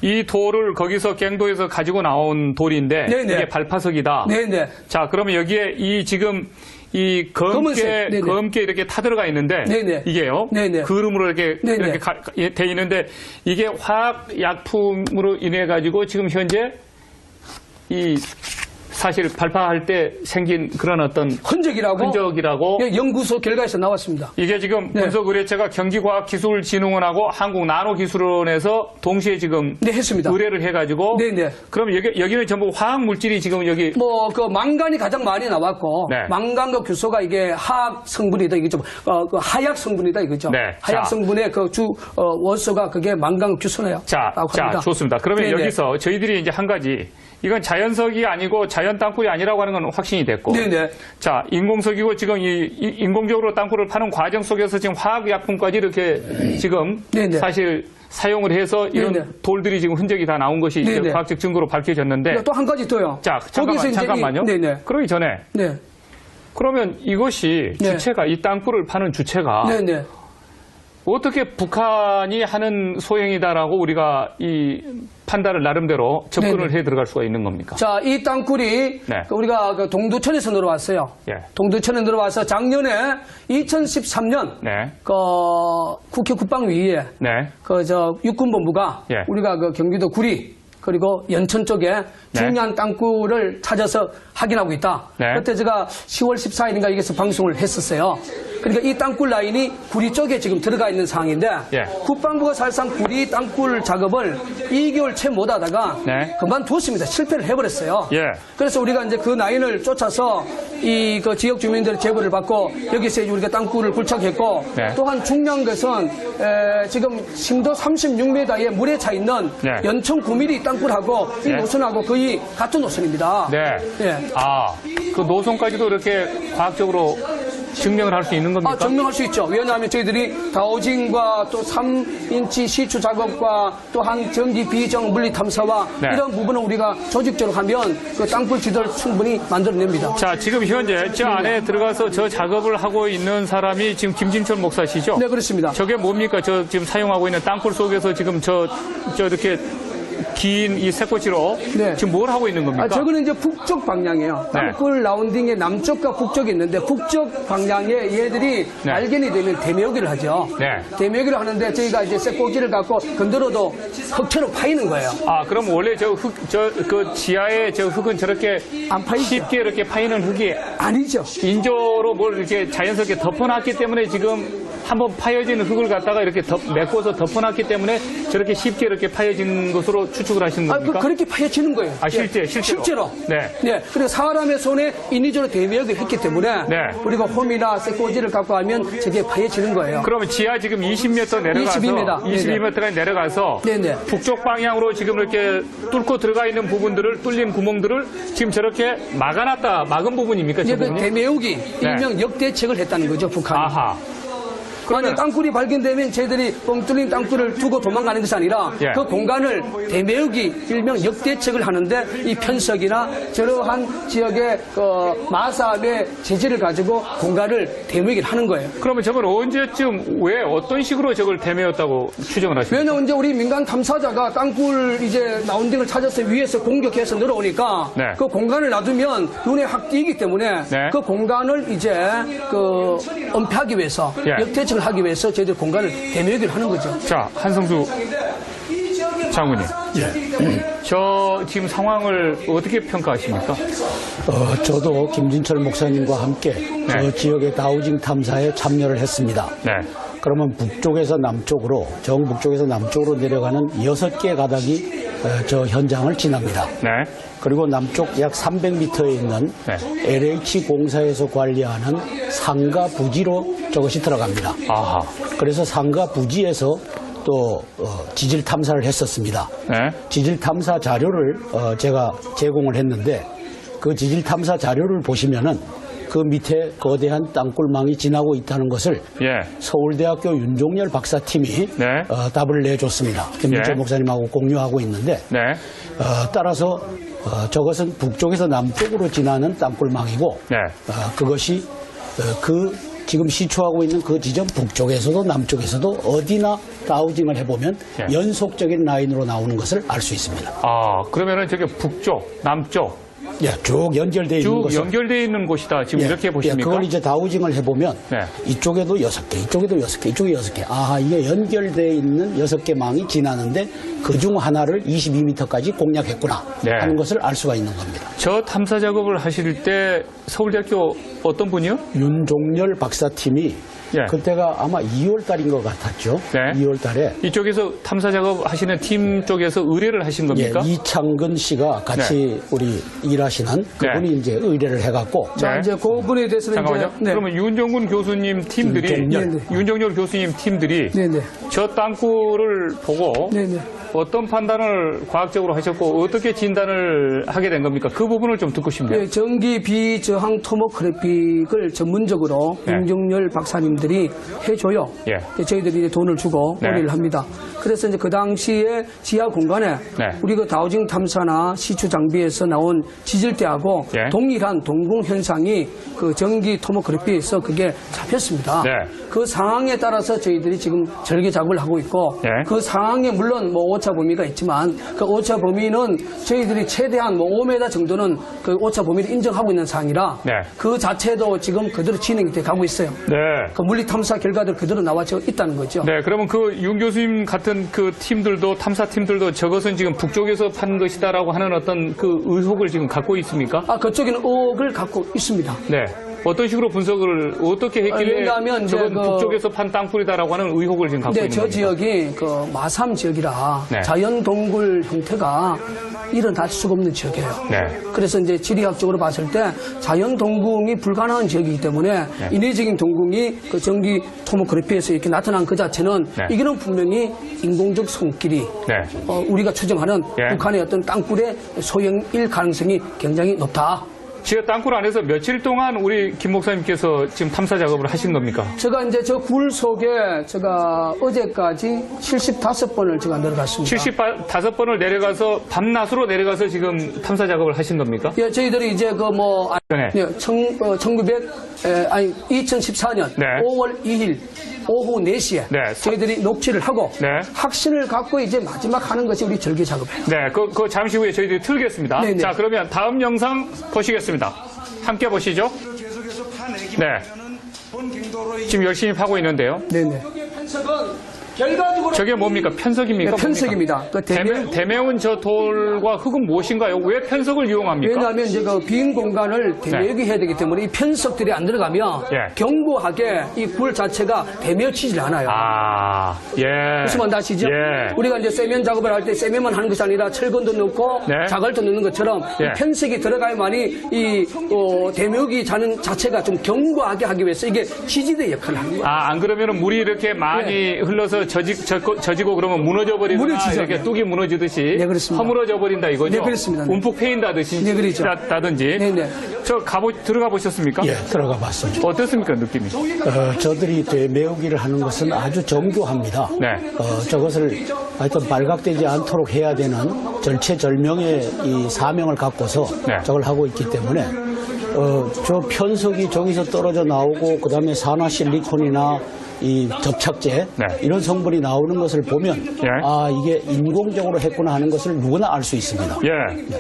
이 돌을 거기서 갱도에서 가지고 나온 돌인데 네네. 이게 발파석이다. 네네. 자, 그러면 여기에 이 지금 이 검은색. 네네. 검게 이렇게 타들어가 있는데 네네. 이게요. 네네. 그름으로 이렇게 네네. 이렇게 돼 있는데 이게 화학 약품으로 인해 가지고 지금 현재 이 사실 발파할 때 생긴 그런 어떤 흔적이라고 예, 연구소 결과에서 나왔습니다. 이게 지금 네. 분석 의뢰체가 경기과학기술진흥원하고 한국나노기술원에서 동시에 지금 네, 했습니다. 의뢰를 해가지고 네네. 그럼 여기는 전부 화학 물질이 지금 여기 망간이 가장 많이 나왔고 네. 망간과 규소가 이게 화학 성분이다 이거죠. 그 하약 성분이다 이거죠. 네. 하약 자. 성분의 그 주 원소가 그게 망간 규소네요. 자, 좋습니다. 그러면 네네. 여기서 저희들이 이제 한 가지 이건 자연석이 아니고 자연 자연 땅굴이 아니라고 하는 건 확신이 됐고. 네네. 자, 인공석이고 지금 인공적으로 땅굴을 파는 과정 속에서 지금 화학약품까지 이렇게 지금 네네. 사실 사용을 해서 이런 네네. 돌들이 지금 흔적이 다 나온 것이 이제 네네. 과학적 증거로 밝혀졌는데. 또 한 가지 더요. 자, 거기서 잠깐만요. 네네. 그러기 전에 네. 그러면 이것이 네. 주체가 이 땅굴을 파는 주체가 네네. 어떻게 북한이 하는 소행이다라고 우리가 이 판단을 나름대로 접근을 네네. 해 들어갈 수가 있는 겁니까? 자, 이 땅굴이 네. 우리가 그 동두천에서 늘어왔어요. 예. 동두천에 늘어와서 작년에 2013년 네. 그 국회 국방위에 네. 그 저 육군본부가 예. 우리가 그 경기도 구리 그리고 연천 쪽에 중요한 땅굴을 찾아서 확인하고 있다. 네. 그때 제가 10월 14일인가 여기서 방송을 했었어요. 그러니까 이 땅굴 라인이 구리 쪽에 지금 들어가 있는 상황인데 예. 국방부가 사실상 구리 땅굴 작업을 2개월 채 못하다가 네. 그만두었습니다. 실패를 해버렸어요. 예. 그래서 우리가 이제 그 라인을 쫓아서 이 그 지역 주민들의 제보를 받고 여기서 이제 우리가 땅굴을 굴착했고 네. 또한 중요한 것은 지금 심도 36m의 물에 차 있는 네. 연천 9mm 땅굴하고 이 네. 노선하고 거의 같은 노선입니다. 네. 예. 아, 그 노선까지도 이렇게 과학적으로 증명을 할 수 있는 겁니까? 증명할 수 있죠. 왜냐하면 저희들이 다오징과 또 3인치 시추 작업과 또한 전기 비정 물리 탐사와 네. 이런 부분을 우리가 조직적으로 하면 그 땅굴 지도를 충분히 만들어냅니다. 자, 지금 현재 저 안에 들어가서 저 작업을 하고 있는 사람이 지금 김진철 목사시죠? 네, 그렇습니다. 저게 뭡니까? 저 지금 사용하고 있는 땅굴 속에서 지금 저 이렇게 긴 이 새꼬치로 네. 지금 뭘 하고 있는 겁니까? 저거는 이제 북쪽 방향이에요. 네. 땅굴 라운딩의 남쪽과 북쪽이 있는데 북쪽 방향에 얘들이 네. 발견이 되면 대매우기를 하죠. 네. 대매우기를 하는데 저희가 이제 쇠꼬기를 갖고 건드려도 흙처럼 파이는 거예요. 아, 그럼 원래 그 지하에 저 흙은 저렇게 안 파이죠. 쉽게 이렇게 파이는 흙이 아니죠. 인조로 뭘 이렇게 자연스럽게 덮어놨기 때문에 지금 한번 파여진 흙을 갖다가 이렇게 메꿔서 덮어놨기 때문에 저렇게 쉽게 이렇게 파여진 것으로 추측을 하시는 겁니까? 그렇게 파여지는 거예요. 아, 실제로? 실제로. 네. 네. 그리고 사람의 손에 인위적으로 대매우기를 했기 때문에 네. 우리가 홈이나 쇠꼬지를 갖고 하면 저게 파여지는 거예요. 그러면 지하 지금 20m 내려가서 22m. 22m까지 내려가서 네네. 북쪽 방향으로 지금 이렇게 뚫고 들어가 있는 부분들을 뚫린 구멍들을 지금 저렇게 막은 부분입니까? 이제 저 그 부분이? 대매우기 일명 역대책을 했다는 거죠, 북한이. 아하. 아니 땅굴이 발견되면 저희들이 뻥 뚫린 땅굴을 두고 도망가는 것이 아니라 예. 그 공간을 대매우기 일명 역대책을 하는데 이 편석이나 저러한 지역의 그 마삼의 재질을 가지고 공간을 대매우기를 하는 거예요. 그러면 저걸 언제쯤 왜 어떤 식으로 저걸 대매였다고 추정을 하십니까? 왜냐면 이제 우리 민간 탐사자가 땅굴 이제 라운딩을 찾아서 위에서 공격해서 늘어오니까 네. 그 공간을 놔두면 눈에 확 띄기 때문에 네. 그 공간을 이제 그 은폐하기 위해서 예. 역대책을 하기 위해서 저희들 공간을 대매우기를 하는 거죠. 자, 한성수 장군님. 저 지금 상황을 어떻게 평가하십니까? 저도 김진철 목사님과 함께 네. 저 지역의 다우징 탐사에 참여를 했습니다. 네. 그러면 북쪽에서 남쪽으로, 정북쪽에서 남쪽으로 내려가는 6개 가닥이 저 현장을 지납니다. 네. 그리고 남쪽 약 300m에 있는 네. LH공사에서 관리하는 상가 부지로 저것이 들어갑니다. 아하. 그래서 상가 부지에서 또 지질 탐사를 했었습니다. 네. 지질 탐사 자료를 제가 제공을 했는데 그 지질 탐사 자료를 보시면은 그 밑에 거대한 땅굴망이 지나고 있다는 것을 예. 서울대학교 윤종열 박사팀이 네. 답을 내줬습니다. 김민철 예. 목사님하고 공유하고 있는데 네. 따라서 저것은 북쪽에서 남쪽으로 지나는 땅굴망이고 네. 그것이 그 지금 시초하고 있는 그 지점 북쪽에서도 남쪽에서도 어디나 다우징을 해보면 예. 연속적인 라인으로 나오는 것을 알 수 있습니다. 아, 그러면은 저게 북쪽, 남쪽 예, 쭉 연결되어 있는 쭉 것을 연결되어 있는 곳이다. 지금 예, 이렇게 보십니까? 그걸 이제 다우징을 해보면 네. 이쪽에도 6개, 이쪽에도 6개, 이쪽에 6개. 아, 이게 연결되어 있는 6개 망이 지나는데 그중 하나를 22m까지 공략했구나 네. 하는 것을 알 수가 있는 겁니다. 저 탐사 작업을 하실 때 서울대학교 어떤 분이요? 윤종열 박사팀이 예. 그때가 아마 2월 달인 것 같았죠. 네. 2월 달에 이쪽에서 탐사 작업 하시는 팀 쪽에서 의뢰를 하신 겁니까? 예, 이창근 씨가 같이 우리 일하시는 그분이 이제 의뢰를 해갖고 자, 네. 이제 그 부분에 대해서는 잠깐만요. 이제 네. 그러면 윤정군 교수님 팀들이 윤정열 교수님 팀들이 네네. 저 땅굴을 보고 네네. 어떤 판단을 과학적으로 하셨고 어떻게 진단을 하게 된 겁니까? 그 부분을 좀 듣고 싶네요. 예, 전기 비저항 토모그래픽을 전문적으로 네. 윤정열 박사님들이 해줘요. 예. 저희들이 이제 돈을 주고 네. 의뢰를 합니다. 그래서 이제 그 당시에 지하 공간에 네. 우리 그 다우징 탐사나 시추 장비에서 나온 지질대하고 예. 동일한 동궁 현상이 그 전기 토모그래피에서 그게 잡혔습니다. 네. 그 상황에 따라서 저희들이 지금 절개 작업을 하고 있고 예. 그 상황에 물론 뭐 오차 범위가 있지만 그 오차 범위는 저희들이 최대한 뭐 5m 정도는 그 오차 범위를 인정하고 있는 상황이라 네. 그 자체도 지금 그대로 진행이 돼 가고 있어요. 네. 그 물리 탐사 결과들 그대로 나와져 있다는 거죠. 네, 그러면 그 윤 교수님 같은 그 팀들도 탐사 팀들도 저것은 지금 북쪽에서 판 것이다라고 하는 어떤 그 의혹을 지금 갖고 있습니까? 아 그쪽에는 의혹을 갖고 있습니다. 네. 어떤 식으로 분석을 어떻게 했길래 왜냐하면 이제 저건 그- 북쪽에서 판 땅굴이다라고 하는 의혹을 지금 갖고 근데 있는 저 겁니까? 지역이 그 마삼 지역이라 네. 자연 동굴 형태가 일어날 수가 없는 지역이에요. 네. 그래서 이제 지리학적으로 봤을 때 자연 동궁이 불가능한 지역이기 때문에 인위적인 동궁이 그 전기 토모그래피에서 이렇게 나타난 그 자체는 네. 이거는 분명히 인공적 손길이 네. 우리가 추정하는 예. 북한의 어떤 땅굴의 소형일 가능성이 굉장히 높다. 지금 땅굴 안에서 며칠 동안 우리 김 목사님께서 지금 탐사 작업을 하신 겁니까? 제가 이제 저 굴 속에 제가 어제까지 75번을 제가 내려갔습니다. 75번을 내려가서 밤낮으로 내려가서 지금 탐사 작업을 하신 겁니까? 예, 저희들이 이제 그 뭐, 네. 2014년 네. 5월 2일 오후 4시에 네. 저희들이 녹취를 하고 네. 확신을 갖고 이제 마지막 하는 것이 우리 절개 작업이에요. 네, 그 잠시 후에 저희들이 틀겠습니다. 네네. 자, 그러면 다음 영상 보시겠습니다. 함께 보시죠. 네. 지금 열심히 파고 있는데요. 네네. 편석은 결과적으로 저게 뭡니까? 편석입니까? 네, 편석입니다. 그 대매운 저 돌과 흙은 무엇인가요? 왜 편석을 이용합니까? 왜냐하면 이제 그 빈 공간을 대매기 해야 되기 때문에 이 편석들이 안 들어가면 예. 견고하게 이 굴 자체가 대매치질 않아요. 아, 예. 무슨 말인지 아시죠? 예. 우리가 이제 세면 작업을 할 때 세면만 하는 것이 아니라 철근도 넣고 네. 자갈도 넣는 것처럼 예. 이 편색이 들어가야만이 이 대묘기 자체가 좀 견고하게 하기 위해서 이게 지지대 역할을 하는 거예요. 아, 안 그러면 물이 이렇게 많이 흘러서 져지고 그러면 무너져 버리거나 무너지죠. 이렇게 뚝이 무너지듯이 네, 그렇습니다. 허물어져 버린다 이거죠? 네, 그렇습니다. 네. 움푹 패인다든지 네, 그렇죠. 다든지. 네, 네. 저 들어가 보셨습니까? 예, 들어가 봤습니다. 어떻습니까, 느낌이? 저들이 되매우기를 하는 것은 아주 정교합니다. 네. 저것을 하여튼 발각되지 않도록 해야 되는 절체절명의 이 사명을 갖고서 네. 저걸 하고 있기 때문에 저 편석이 저기서 떨어져 나오고 그다음에 산화실리콘이나 이 접착제 네. 이런 성분이 나오는 것을 보면 예. 아 이게 인공적으로 했구나 하는 것을 누구나 알 수 있습니다. 예.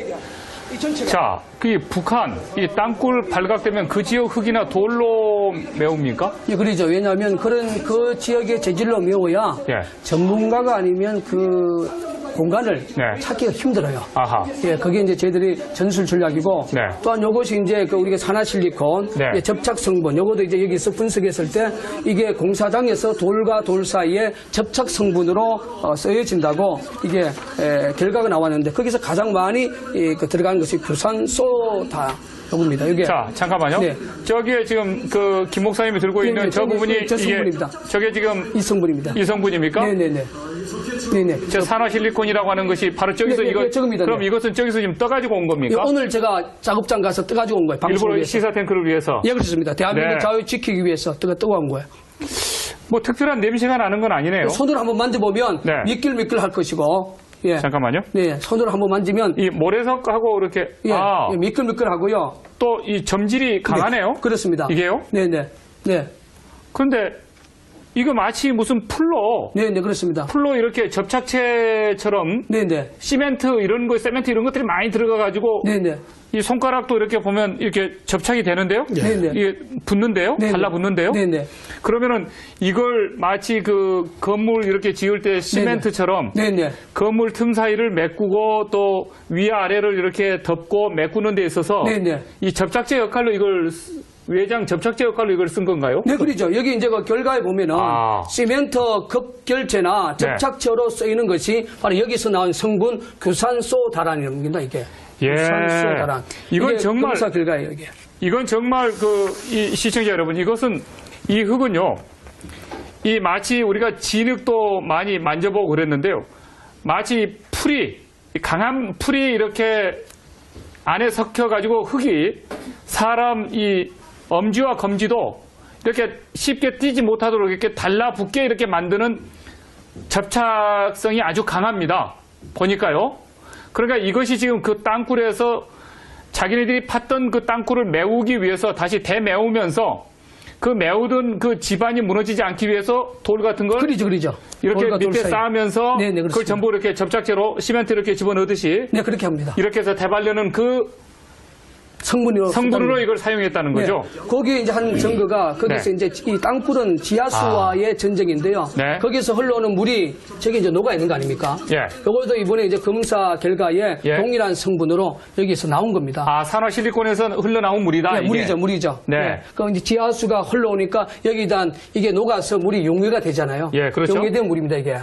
자, 그 북한 이 땅굴 발각되면 그 지역 흙이나 돌로 메웁니까? 예, 그러죠. 왜냐하면 그 지역의 재질로 메워야 예. 전문가가 아니면 그 공간을 네. 찾기가 힘들어요. 아하. 예, 그게 이제 저희들이 전술 전략이고 네. 또한 요것이 이제 그 우리가 산화실리콘, 네. 예, 접착 성분, 요것도 이제 여기서 분석했을 때 이게 공사장에서 돌과 돌 사이에 접착 성분으로 쓰여진다고 이게 결과가 나왔는데 거기서 가장 많이 들어가는 것이 규산소다. 요겁니다. 이게 자, 잠깐만요. 네. 저기에 지금 그 김 목사님이 들고 네, 있는 네, 저 부분이 저 성분입니다. 저게 지금 이 성분입니다. 이 성분입니까? 네네네. 네네. 저 산화실리콘이라고 하는 것이 바로 저기서 네, 네, 이거 네, 저겁니다. 그럼 네. 이것은 저기서 지금 떠가지고 온 겁니까? 오늘 제가 작업장 가서 떠가지고 온 거예요. 방송을 일부러 위해서. 시사 탱크를 위해서. 예, 그렇습니다. 대한민국 네. 자유 지키기 위해서 떠온 거예요. 뭐 특별한 냄새가 나는 건 아니네요. 손으로 한번 만져보면 네. 미끌미끌 할 것이고, 예. 잠깐만요. 네, 손으로 한번 만지면 이 모래석하고 이렇게 예, 예, 미끌미끌하고요. 또 이 점질이 강하네요. 네, 그렇습니다. 이게요? 네네. 네. 그런데 이거 마치 무슨 풀로 네네, 그렇습니다. 이렇게 접착체처럼 네네. 세멘트 이런 것들이 많이 들어가가지고 네네. 이 손가락도 이렇게 보면 이렇게 접착이 되는데요. 네네. 이게 붙는데요. 네네. 달라붙는데요. 네네. 그러면은 이걸 마치 그 건물 이렇게 지을 때 시멘트처럼 네네. 건물 틈 사이를 메꾸고 또 위아래를 이렇게 덮고 메꾸는 데 있어서 네네. 이 접착제 역할로 이걸 외장 접착제 역할로 이걸 쓴 건가요? 네, 그렇죠. 여기 이제 그 결과에 보면은 시멘트 급결제나 접착제로 쓰이는 것이 바로 여기서 나온 성분 규산소다란이라는 겁니다. 이게 규산소다란. 이건 이게 정말 검사 결과예요. 이게. 이건 정말 이 시청자 여러분, 이것은 이 흙은요, 이 마치 우리가 진흙도 많이 만져보고 그랬는데요, 마치 풀이 강한 풀이 이렇게 안에 섞여가지고 흙이 사람 이 엄지와 검지도 이렇게 쉽게 띄지 못하도록 이렇게 달라붙게 이렇게 만드는 접착성이 아주 강합니다. 보니까요. 그러니까 이것이 지금 그 땅굴에서 자기네들이 팠던 그 땅굴을 메우기 위해서 다시 대메우면서 그 메우던 그 집안이 무너지지 않기 위해서 돌 같은 걸 그렇죠. 이렇게 밑에 쌓으면서 네네, 그걸 전부 이렇게 접착제로 시멘트 이렇게 집어넣듯이 네, 그렇게 합니다. 이렇게 해서 대바르는 그 성분으로 이걸 사용했다는 거죠. 네. 거기에 이제 한 증거가 거기서 이제 이 땅굴은 지하수와의 전쟁인데요. 네. 거기서 흘러오는 물이 저기 이제 녹아 있는 거 아닙니까? 예. 이것도 이번에 이제 검사 결과에 동일한 성분으로 여기서 나온 겁니다. 산화실리콘에서 흘러나온 물이다. 네, 이게. 물이죠. 네. 그 이제 지하수가 흘러오니까 여기다 이게 녹아서 물이 용해가 되잖아요. 예, 그렇죠. 용해된 물입니다, 이게.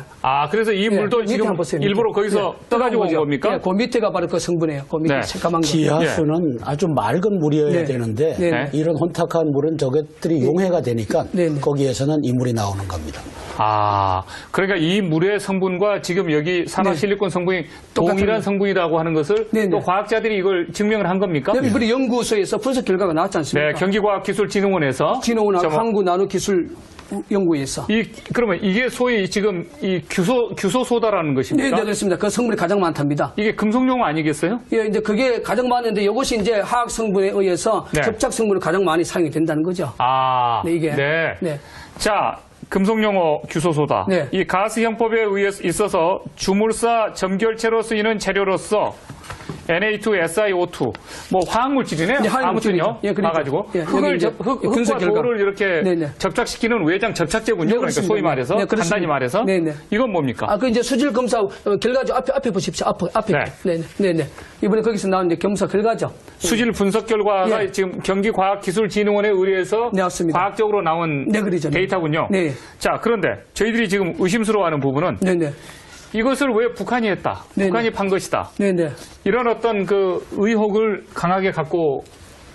그래서 이 물도 밑에 지금 한번 보세요, 일부러 밑에. 거기서 떠가지고 온 겁니까? 네, 그 밑에가 바로 그 성분이에요. 그 밑에 네. 새까만 거. 지하수는 아주 맑은 물이어야 네. 되는데 네. 이런 혼탁한 물은 저것들이 용해가 되니까 네. 네. 거기에서는 이 물이 나오는 겁니다. 그러니까 이 물의 성분과 지금 여기 산화실리콘 성분이 동일한 성분이라고 하는 것을 네, 네. 또 과학자들이 이걸 증명을 한 겁니까? 여기 우리 연구소에서 분석 결과가 나왔지 않습니까? 네, 경기과학기술진흥원에서 진흥원하고 한국나노기술 연구에서. 그러면 이게 소위 지금 이 규소소다라는 네, 것입니까? 네, 그렇습니다. 그 성분이 가장 많답니다. 이게 금속용 아니겠어요? 예, 이제 그게 가장 많은데 이것이 이제 화학 성분에 의해서 네. 접착 성분이 가장 많이 사용이 된다는 거죠. 네, 이게. 네. 자, 금속용어 규소소다. 네. 이 가스 형법에 의해 있어서 주물사 점결체로 쓰이는 재료로서 Na2SiO2 뭐 화학물질이네요. 네, 화학물질이죠. 아무튼요. 예, 그렇죠. 봐가지고 예, 흙을 여기 이제 분석 흙과 결과. 돌을 이렇게 네, 네. 접착시키는 외장 접착제군요. 네, 그러니까 그렇습니다. 소위 말해서 네, 그렇습니다. 간단히 말해서 네, 네. 이건 뭡니까? 그 이제 수질 검사 결과죠. 앞에 보십시오. 앞에. 네. 이번에 거기서 나온 이제 검사 결과죠. 수질 분석 결과가 예. 지금 경기과학기술진흥원에 의해서 네, 맞습니다. 과학적으로 나온 네, 그렇죠. 데이터군요. 네. 자, 그런데 저희들이 지금 의심스러워하는 부분은 네네. 이것을 왜 북한이 했다? 네네. 북한이 판 것이다. 네네. 이런 어떤 그 의혹을 강하게 갖고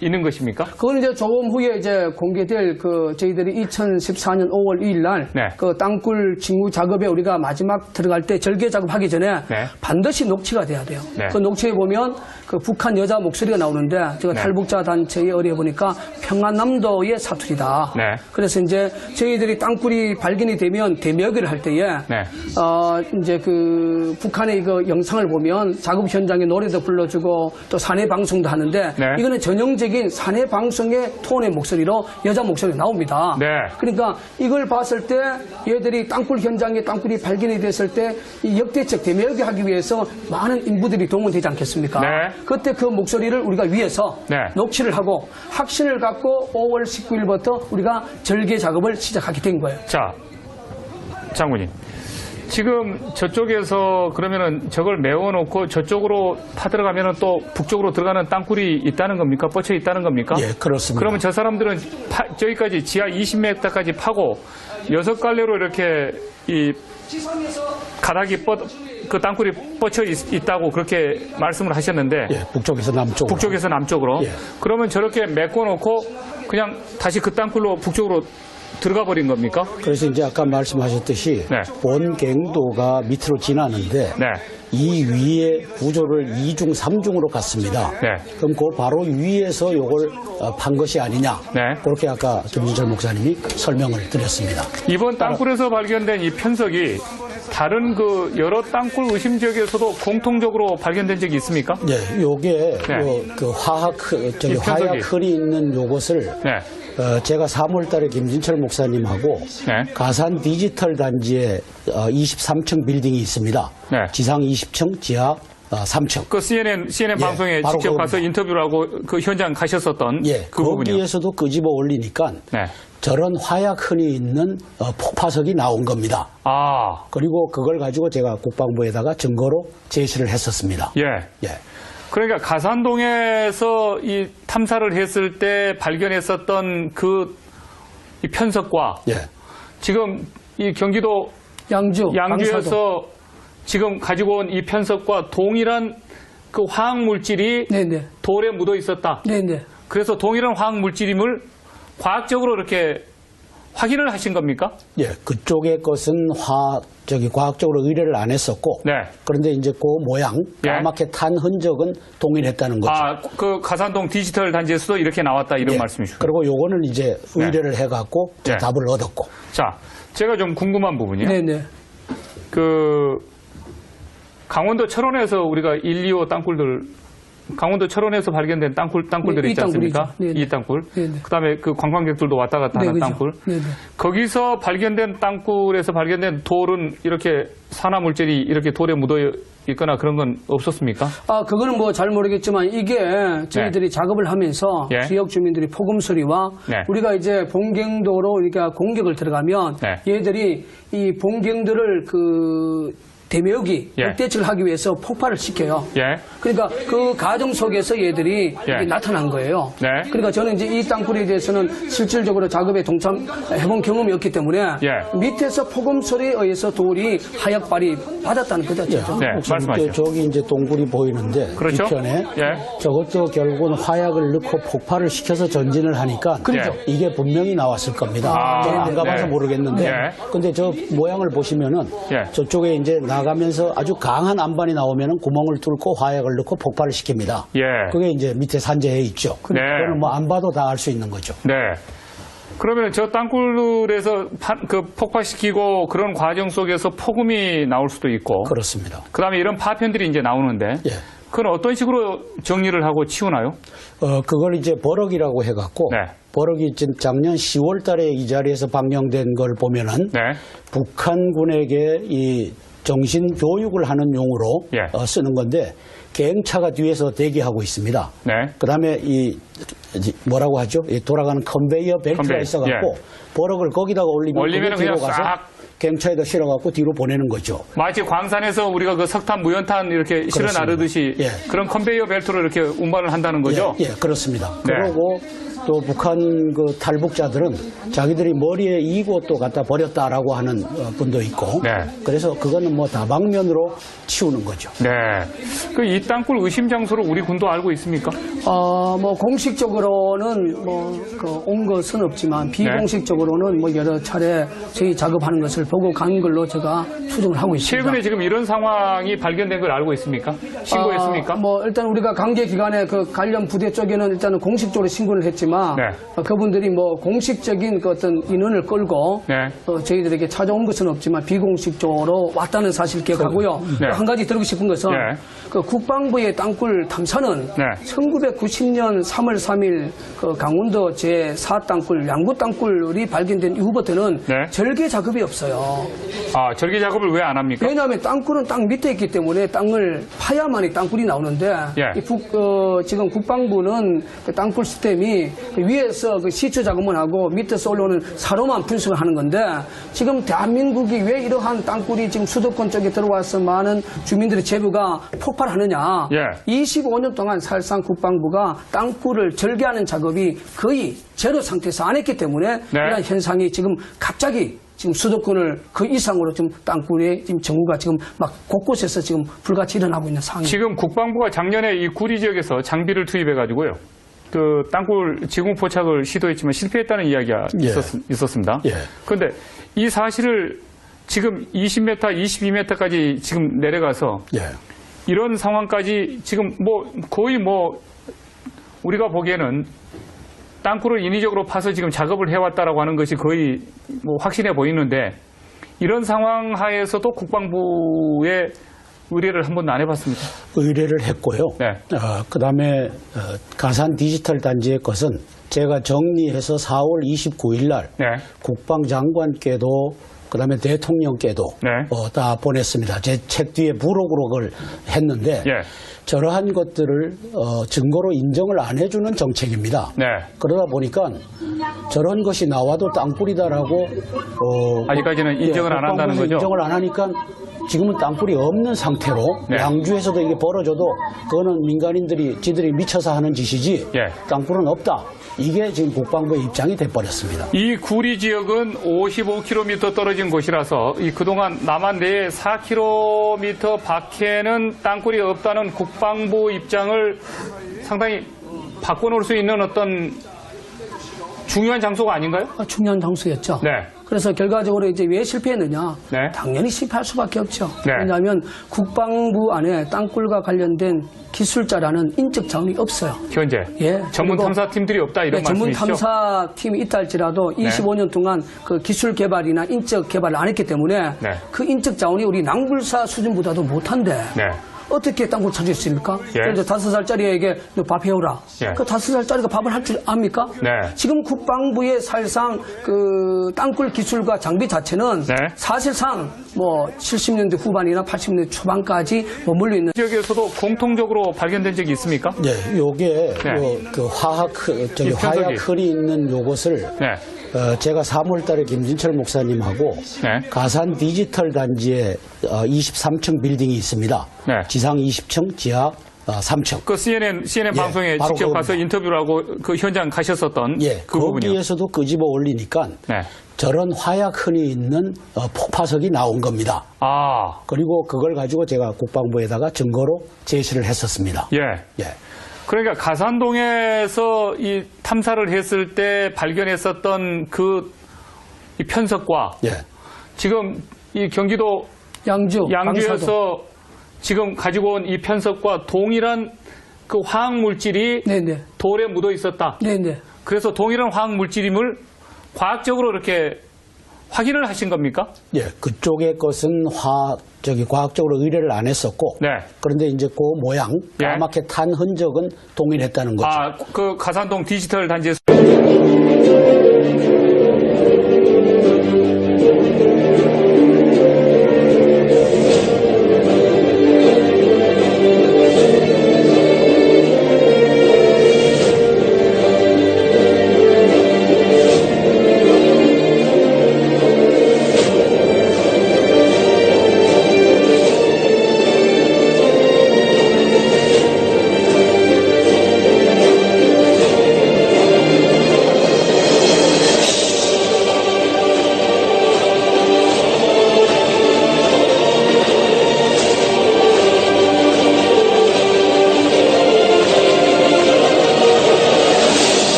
있는 것입니까? 그건 이제 조금 후에 이제 공개될 저희들이 2014년 5월 2일 날 네. 그 땅굴 징후 작업에 우리가 마지막 들어갈 때 절개 작업하기 전에 네. 반드시 녹취가 돼야 돼요. 네. 그 녹취에 보면 그 북한 여자 목소리가 나오는데 제가 네. 탈북자 단체에 의뢰해보니까 평안남도의 사투리다. 네. 그래서 이제 저희들이 땅굴이 발견이 되면 대묘기를 할 때에 네. 이제 그 북한의 이거 영상을 보면 작업 현장에 노래도 불러주고 또 사내 방송도 하는데 네. 이거는 전형적인 사내 방송의 톤의 목소리로 여자 목소리가 나옵니다. 네. 그러니까 이걸 봤을 때 얘들이 땅굴 현장에 땅굴이 발견이 됐을 때 이 역대적 대묘기 하기 위해서 많은 인부들이 동원되지 않겠습니까? 네. 그때 그 목소리를 우리가 위해서 네. 녹취를 하고 확신을 갖고 5월 19일부터 우리가 절개 작업을 시작하게 된 거예요. 자, 장군님. 지금 저쪽에서 그러면은 저걸 메워놓고 저쪽으로 파들어가면은 또 북쪽으로 들어가는 땅굴이 있다는 겁니까? 뻗쳐 있다는 겁니까? 예, 그렇습니다. 그러면 저 사람들은 저기까지 지하 20m까지 파고 6갈래로 이렇게 이 가닥이 그 땅굴이 뻗쳐 있다고 그렇게 말씀을 하셨는데 예, 북쪽에서 남쪽으로. 북쪽에서 남쪽으로 예. 그러면 저렇게 메꿔놓고 그냥 다시 그 땅굴로 북쪽으로 들어가 버린 겁니까? 그래서 이제 아까 말씀하셨듯이 네. 본갱도가 밑으로 지나는데 네. 이 위에 구조를 2중, 3중으로 갔습니다. 네. 그럼 그 바로 위에서 요걸 판 것이 아니냐. 네. 그렇게 아까 김준철 목사님이 설명을 드렸습니다. 이번 땅굴에서 발견된 이 편석이 다른 그 여러 땅굴 의심 지역에서도 공통적으로 발견된 적이 있습니까? 네, 요게 네. 그 화학 이 화약 편석이. 흙이 있는 요것을 네. 제가 3월달에 김진철 목사님하고 네. 가산 디지털 단지에 23층 빌딩이 있습니다. 네. 지상 20층, 지하 3층. 그 CNN 예, 방송에 바로 직접 가서 그겁니다. 인터뷰를 하고 그 현장 가셨었던 예, 그 부분이요. 거기에서도 끄집어 올리니까 네. 저런 화약 흔이 있는 폭파석이 나온 겁니다. 아, 그리고 그걸 가지고 제가 국방부에다가 증거로 제시를 했었습니다. 예. 예. 그러니까 가산동에서 이 탐사를 했을 때 발견했었던 이 편석과 예. 지금 이 경기도 양주에서 양주에서 지금 가지고 온 이 편석과 동일한 그 화학 물질이 네네. 돌에 묻어 있었다. 네네. 그래서 동일한 화학 물질임을 과학적으로 이렇게 확인을 하신 겁니까? 예, 그쪽의 것은 과학적으로 의뢰를 안 했었고, 네. 그런데 이제 그 모양, 예. 까맣게 탄 흔적은 동일했다는 거죠. 그 가산동 디지털 단지에서도 이렇게 나왔다 이런 예. 말씀이시죠? 그리고 요거는 이제 의뢰를 해갖고 예. 답을 얻었고. 자, 제가 좀 궁금한 부분이요. 네네. 강원도 철원에서 우리가 1, 2호 땅굴들, 강원도 철원에서 발견된 땅굴들이 네, 있지 않습니까? 이 땅굴이죠. 네네. 이 땅굴. 네네. 그다음에 그 관광객들도 왔다 갔다 하는 네, 그죠. 땅굴. 네네. 거기서 발견된 땅굴에서 발견된 돌은 이렇게 산화 물질이 이렇게 돌에 묻어 있거나 그런 건 없었습니까? 그거는 뭐 잘 모르겠지만 이게 저희들이 작업을 하면서 예. 지역 주민들이 폭음 소리와 네. 우리가 이제 본경도로 우리가 공격을 들어가면 네. 얘들이 이 본경들을 대묘기 예. 늑대치를 하기 위해서 폭발을 시켜요. 예. 그러니까 그 과정 속에서 얘들이 이렇게 나타난 거예요. 네. 그러니까 저는 이제 이 땅굴에 대해서는 실질적으로 작업에 동참해본 경험이 없기 때문에 예. 밑에서 폭음 소리에 의해서 돌이 하얗 발이 받았다는 거죠. 네, 말씀하시죠. 저기 이제 동굴이 보이는데 그렇죠? 뒤편에 예. 저것도 결국은 화약을 넣고 폭발을 시켜서 전진을 하니까 그렇죠. 이게 분명히 나왔을 겁니다. 저는 안 가봐서 네. 모르겠는데 예. 근데 저 모양을 보시면은 예. 저쪽에 이제 나가면서 아주 강한 안반이 나오면은 구멍을 뚫고 화약을 넣고 폭발을 시킵니다. 예. 그게 이제 밑에 산재에 있죠. 네. 그거는 뭐 안 봐도 다 알 수 있는 거죠. 네. 그러면 저 땅굴에서 폭발시키고 그런 과정 속에서 폭음이 나올 수도 있고. 그렇습니다. 그다음에 이런 파편들이 이제 나오는데. 예. 그건 어떤 식으로 정리를 하고 치우나요? 그걸 이제 버럭이라고 해갖고 네. 버럭이 지금 작년 10월 달에 이 자리에서 방영된 걸 보면은 네. 북한군에게 이 정신 교육을 하는 용으로 예. 쓰는 건데 갱차가 뒤에서 대기하고 있습니다. 네. 그다음에 뭐라고 하죠? 이 돌아가는 컨베이어 벨트가 컨베이어, 있어갖고 버럭을 거기다가 올리면 그냥 뒤로 가서 싹 갱차에다 실어갖고 뒤로 보내는 거죠. 마치 광산에서 우리가 그 석탄, 무연탄 이렇게 실어 나르듯이 예. 그런 컨베이어 벨트로 이렇게 운반을 한다는 거죠? 예, 그렇습니다. 네. 그리고 또 북한 그 탈북자들은 자기들이 머리에 이고 또 갖다 버렸다라고 하는 분도 있고. 네. 그래서 그거는 뭐 다방면으로 치우는 거죠. 네. 이 땅굴 의심 장소를 우리 군도 알고 있습니까? 뭐 공식적으로는 온 것은 없지만 비공식적으로는 뭐 여러 차례 저희 작업하는 것을 보고 간 걸로 제가 추정을 하고 있습니다. 최근에 지금 이런 상황이 발견된 걸 알고 있습니까? 신고했습니까? 일단 우리가 관계기관의 그 관련 부대 쪽에는 일단은 공식적으로 신고를 했지만 네. 그분들이 뭐 공식적인 그 어떤 인원을 끌고 네. 저희들에게 찾아온 것은 없지만 비공식적으로 왔다는 사실 기억하고요. 네. 한 가지 들고 싶은 것은 네. 그 국방부의 땅굴 탐사는 네. 1990년 3월 3일 그 강원도 제4땅굴 양구 땅굴이 발견된 이후부터는 네. 절개 작업이 없어요. 절개 작업을 왜 안 합니까? 왜냐하면 땅굴은 땅 밑에 있기 때문에 땅을 파야만이 땅굴이 나오는데 예. 지금 국방부는 그 땅굴 시스템이 위에서 그 시추 작업만 하고 밑에서 올라오는 사로만 분석을 하는 건데 지금 대한민국이 왜 이러한 땅굴이 지금 수도권 쪽에 들어와서 많은 주민들의 재부가 폭발하느냐. 예. 25년 동안 사실상 국방부가 땅굴을 절개하는 작업이 거의 제로 상태에서 안 했기 때문에 이런 현상이 지금 갑자기 지금 수도권을 그 이상으로 지금 땅굴의 지금 정우가 지금 막 곳곳에서 지금 불같이 일어나고 있는 상황입니다. 지금 국방부가 작년에 이 구리 지역에서 장비를 투입해가지고요. 그 땅굴 지붕 포착을 시도했지만 실패했다는 이야기가 있었습니다. 예. 그런데 이 사실을 지금 20m, 22m까지 지금 내려가서 예. 이런 상황까지 지금 거의 우리가 보기에는 땅굴을 인위적으로 파서 지금 작업을 해왔다라고 하는 것이 거의 확신해 보이는데 이런 상황 하에서도 국방부에 의뢰를 한 번도 안 해봤습니다. 의뢰를 했고요. 네. 그다음에 가산 디지털 단지의 것은 제가 정리해서 4월 29일 날 네. 국방장관께도 그다음에 대통령께도 네. 다 보냈습니다. 제 책 뒤에 부록으로 그걸 했는데 예. 저러한 것들을 증거로 인정을 안 해주는 정책입니다. 네. 그러다 보니까 저런 것이 나와도 땅굴이다라고 아직까지는 인정을 안 한다는 거죠? 인정을 안 하니까 지금은 땅굴이 없는 상태로 네. 양주에서도 이게 벌어져도 그거는 민간인들이 지들이 미쳐서 하는 짓이지 예. 땅굴은 없다. 이게 지금 국방부의 입장이 돼버렸습니다. 이 구리 지역은 55km 떨어진 곳이라서 그동안 남한 내에 4km 밖에는 땅굴이 없다는 국방부 입장을 상당히 바꿔놓을 수 있는 어떤 중요한 장소가 아닌가요? 중요한 장소였죠. 네. 그래서 결과적으로 이제 왜 실패했느냐? 네. 당연히 실패할 수밖에 없죠. 네. 왜냐하면 국방부 안에 땅굴과 관련된 기술자라는 인적 자원이 없어요. 현재 예. 전문 그리고 탐사팀들이 없다 이런 전문 말씀이시죠? 탐사팀이 있다 할지라도 25년 동안 그 기술 개발이나 인적 개발을 안 했기 때문에 네. 그 인적 자원이 우리 낭불사 수준보다도 못한데 네. 어떻게 땅굴 찾을 수 있습니까? 예. 그래서 5살짜리에게 너 밥 해오라. 예. 그 5살짜리가 밥을 할 줄 압니까? 네. 지금 국방부의 사실상 그 땅굴 기술과 장비 자체는 네. 사실상 뭐 70년대 후반이나 80년대 초반까지 머물러 있는 지역에서도 공통적으로 발견된 적이 있습니까? 네, 요게 네. 그 화학 이 편석이. 화약 흙이 있는 요것을 네. 제가 3월달에 김진철 목사님하고 네. 가산 디지털 단지에 23층 빌딩이 있습니다. 네. 지상 20층, 지하 3층. 그 CNN 예, 방송에 바로 직접 그겁니다. 가서 인터뷰를 하고 그 현장 가셨었던 예, 그 부분이요. 거기에서도 끄집어 올리니까 네. 저런 화약 흙이 있는 폭파석이 나온 겁니다. 아, 그리고 그걸 가지고 제가 국방부에다가 증거로 제시를 했었습니다. 예. 예. 그러니까 가산동에서 이 탐사를 했을 때 발견했었던 이 편석과 예. 지금 이 경기도 양주에서 양주에서 지금 가지고 온 이 편석과 동일한 그 화학 물질이 네네. 돌에 묻어 있었다. 네네. 그래서 동일한 화학 물질임을 과학적으로 이렇게 확인을 하신 겁니까? 예, 그쪽의 것은 과학적으로 의뢰를 안 했었고, 네. 그런데 이제 그 모양, 예. 까맣게 탄 흔적은 동일했다는 거죠. 아, 그 가산동 디지털 단지에서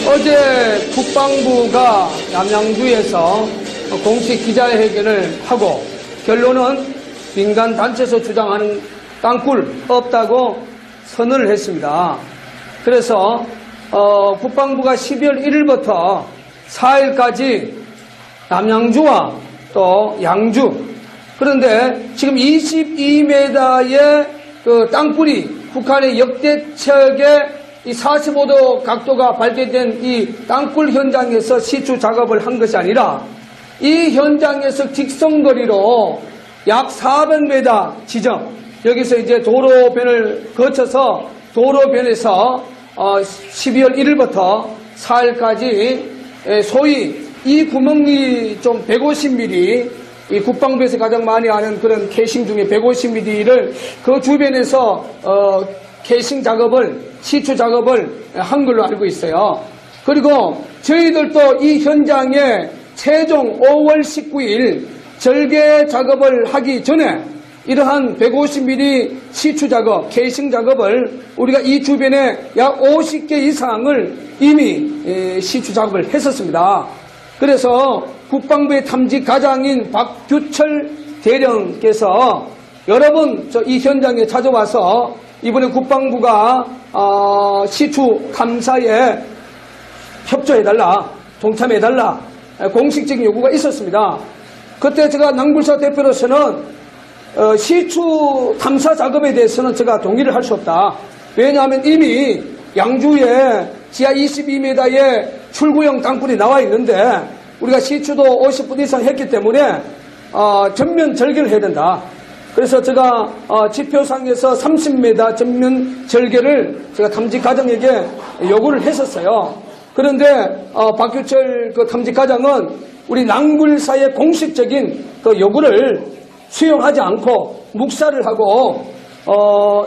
어제 국방부가 남양주에서 공식 기자회견을 하고 결론은 민간 단체에서 주장하는 땅굴 없다고 선언을 했습니다. 그래서 국방부가 12월 1일부터 4일까지 남양주와 또 양주, 그런데 지금 22m의 그 땅굴이 북한의 역대측의 이 45도 각도가 발견된 이 땅굴 현장에서 시추 작업을 한 것이 아니라 이 현장에서 직선거리로 약 400m 지점, 여기서 이제 도로변을 거쳐서 도로변에서 12월 1일부터 4일까지 소위 이 구멍이 좀 150mm, 이 국방부에서 가장 많이 아는 그런 캐싱 중에 150mm를 그 주변에서 캐싱 작업을, 시추 작업을 한 걸로 알고 있어요. 그리고 저희들도 이 현장에 최종 5월 19일 절개 작업을 하기 전에 이러한 150mm 시추 작업, 캐싱 작업을 우리가 이 주변에 약 50개 이상을 이미 시추 작업을 했었습니다. 그래서 국방부의 탐지 과장인 박규철 대령께서 여러 번 이 현장에 찾아와서 이번에 국방부가 시추 탐사에 협조해달라, 동참해달라 공식적인 요구가 있었습니다. 그때 제가 낭불사 대표로서는 시추 탐사 작업에 대해서는 제가 동의를 할 수 없다. 왜냐하면 이미 양주에 지하 22m의 출구형 땅굴이 나와 있는데 우리가 시추도 50분 이상 했기 때문에 전면 절개를 해야 된다. 그래서 제가 지표상에서 30m 전면 절개를 제가 탐지과장에게 요구를 했었어요. 그런데 박규철 그 탐지과장은 우리 낭굴사의 공식적인 그 요구를 수용하지 않고 묵살을 하고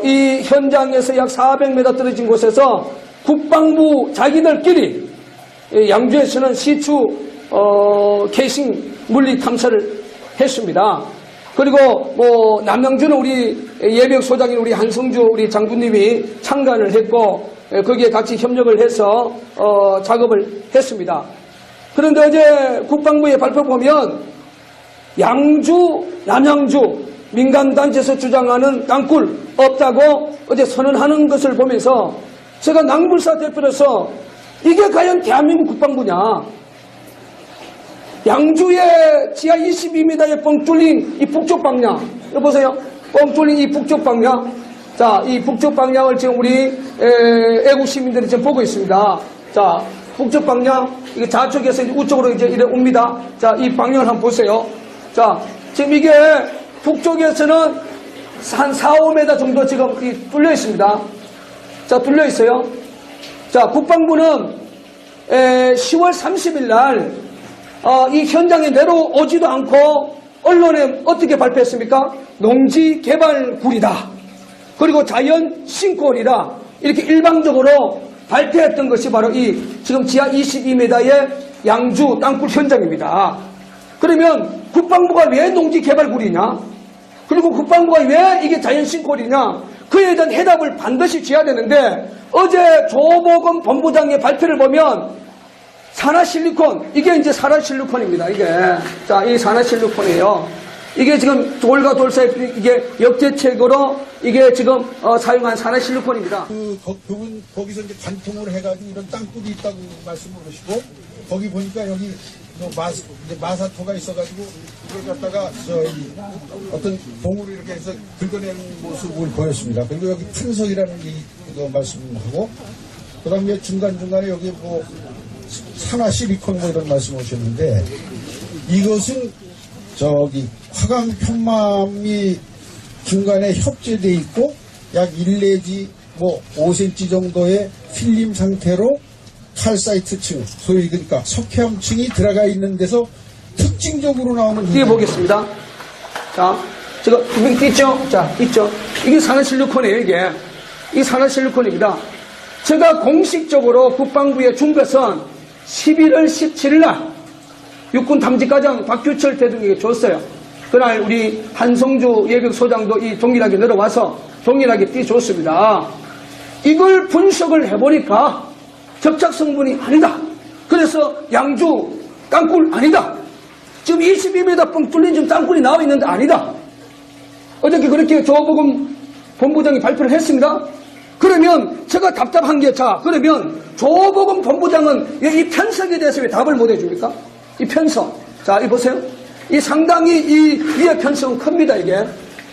이 현장에서 약 400m 떨어진 곳에서 국방부 자기들끼리 양주에서는 시추 캐싱 물리 탐사를 했습니다. 그리고 뭐 남양주는 우리 예비역 소장인 우리 한성주 우리 장군님이 참관을 했고 거기에 같이 협력을 해서 작업을 했습니다. 그런데 어제 국방부의 발표 보면 양주, 남양주 민간단체에서 주장하는 땅굴 없다고 어제 선언하는 것을 보면서 제가 낭굴사 대표로서 이게 과연 대한민국 국방부냐. 양주의 지하 22m의 뻥 뚫린 이 북쪽 방향, 이거 보세요. 뻥 뚫린 이 북쪽 방향. 자, 이 북쪽 방향을 지금 우리 애국 시민들이 지금 보고 있습니다. 자, 북쪽 방향, 이게 좌측에서 우측으로 이제 이래 옵니다. 자, 이 방향을 한번 보세요. 자, 지금 이게 북쪽에서는 한 4, 5m 정도 지금 뚫려 있습니다. 자, 뚫려 있어요. 자, 국방부는 10월 30일 날 이 현장에 내려오지도 않고 언론에 어떻게 발표했습니까? 농지 개발굴이다. 그리고 자연 싱크홀이다. 이렇게 일방적으로 발표했던 것이 바로 이 지금 지하 22m의 양주 땅굴 현장입니다. 그러면 국방부가 왜 농지 개발굴이냐? 그리고 국방부가 왜 이게 자연 싱크홀이냐? 그에 대한 해답을 반드시 줘야 되는데 어제 조보건 본부장의 발표를 보면 산화실리콘, 이게 이제 산화실리콘입니다. 이게. 자, 이 산화실리콘이에요. 이게 지금 돌과 돌 사이 이게 역대책으로 이게 지금 사용한 산화실리콘입니다. 그분 거기서 이제 관통을 해가지고 이런 땅굴이 있다고 말씀을 하시고 거기 보니까 여기 마사토가 있어가지고 이걸 갖다가 어떤 봉으로 이렇게 해서 긁어내는 모습을 보였습니다. 그리고 여기 탄석이라는 거 말씀하고 그다음에 중간중간에 여기 뭐 산화 실리콘 뭐 이런 말씀하셨는데 이것은 화강 편맘이 중간에 협재돼 있고 약 1 내지 뭐 5cm 정도의 필름 상태로 칼사이트층, 소위 그러니까 석회암층이 들어가 있는 데서 특징적으로 나오는 이게 보겠습니다. 자, 지금 분명 있죠? 자, 있죠? 이게 산화실리콘이에요, 이게. 이 산화실리콘입니다. 제가 공식적으로 국방부에 준 것은 11월 17일 날 육군 탐지과장 박규철 대통령에게 줬어요. 그날 우리 한성주 예비역 소장도 이 동일하게 내려와서 동일하게 띄줬습니다. 이걸 분석을 해보니까 접착 성분이 아니다. 그래서 양주 땅굴 아니다. 지금 22m 뻥 뚫린 지금 땅굴이 나와 있는데 아니다. 어저께 그렇게 조보건 본부장이 발표를 했습니다. 그러면 제가 답답한 게, 자, 그러면 조보건 본부장은 이 편석에 대해서 왜 답을 못 해줍니까? 이 편석. 자, 이 보세요. 이 상당히 이 위에 편석은 큽니다, 이게.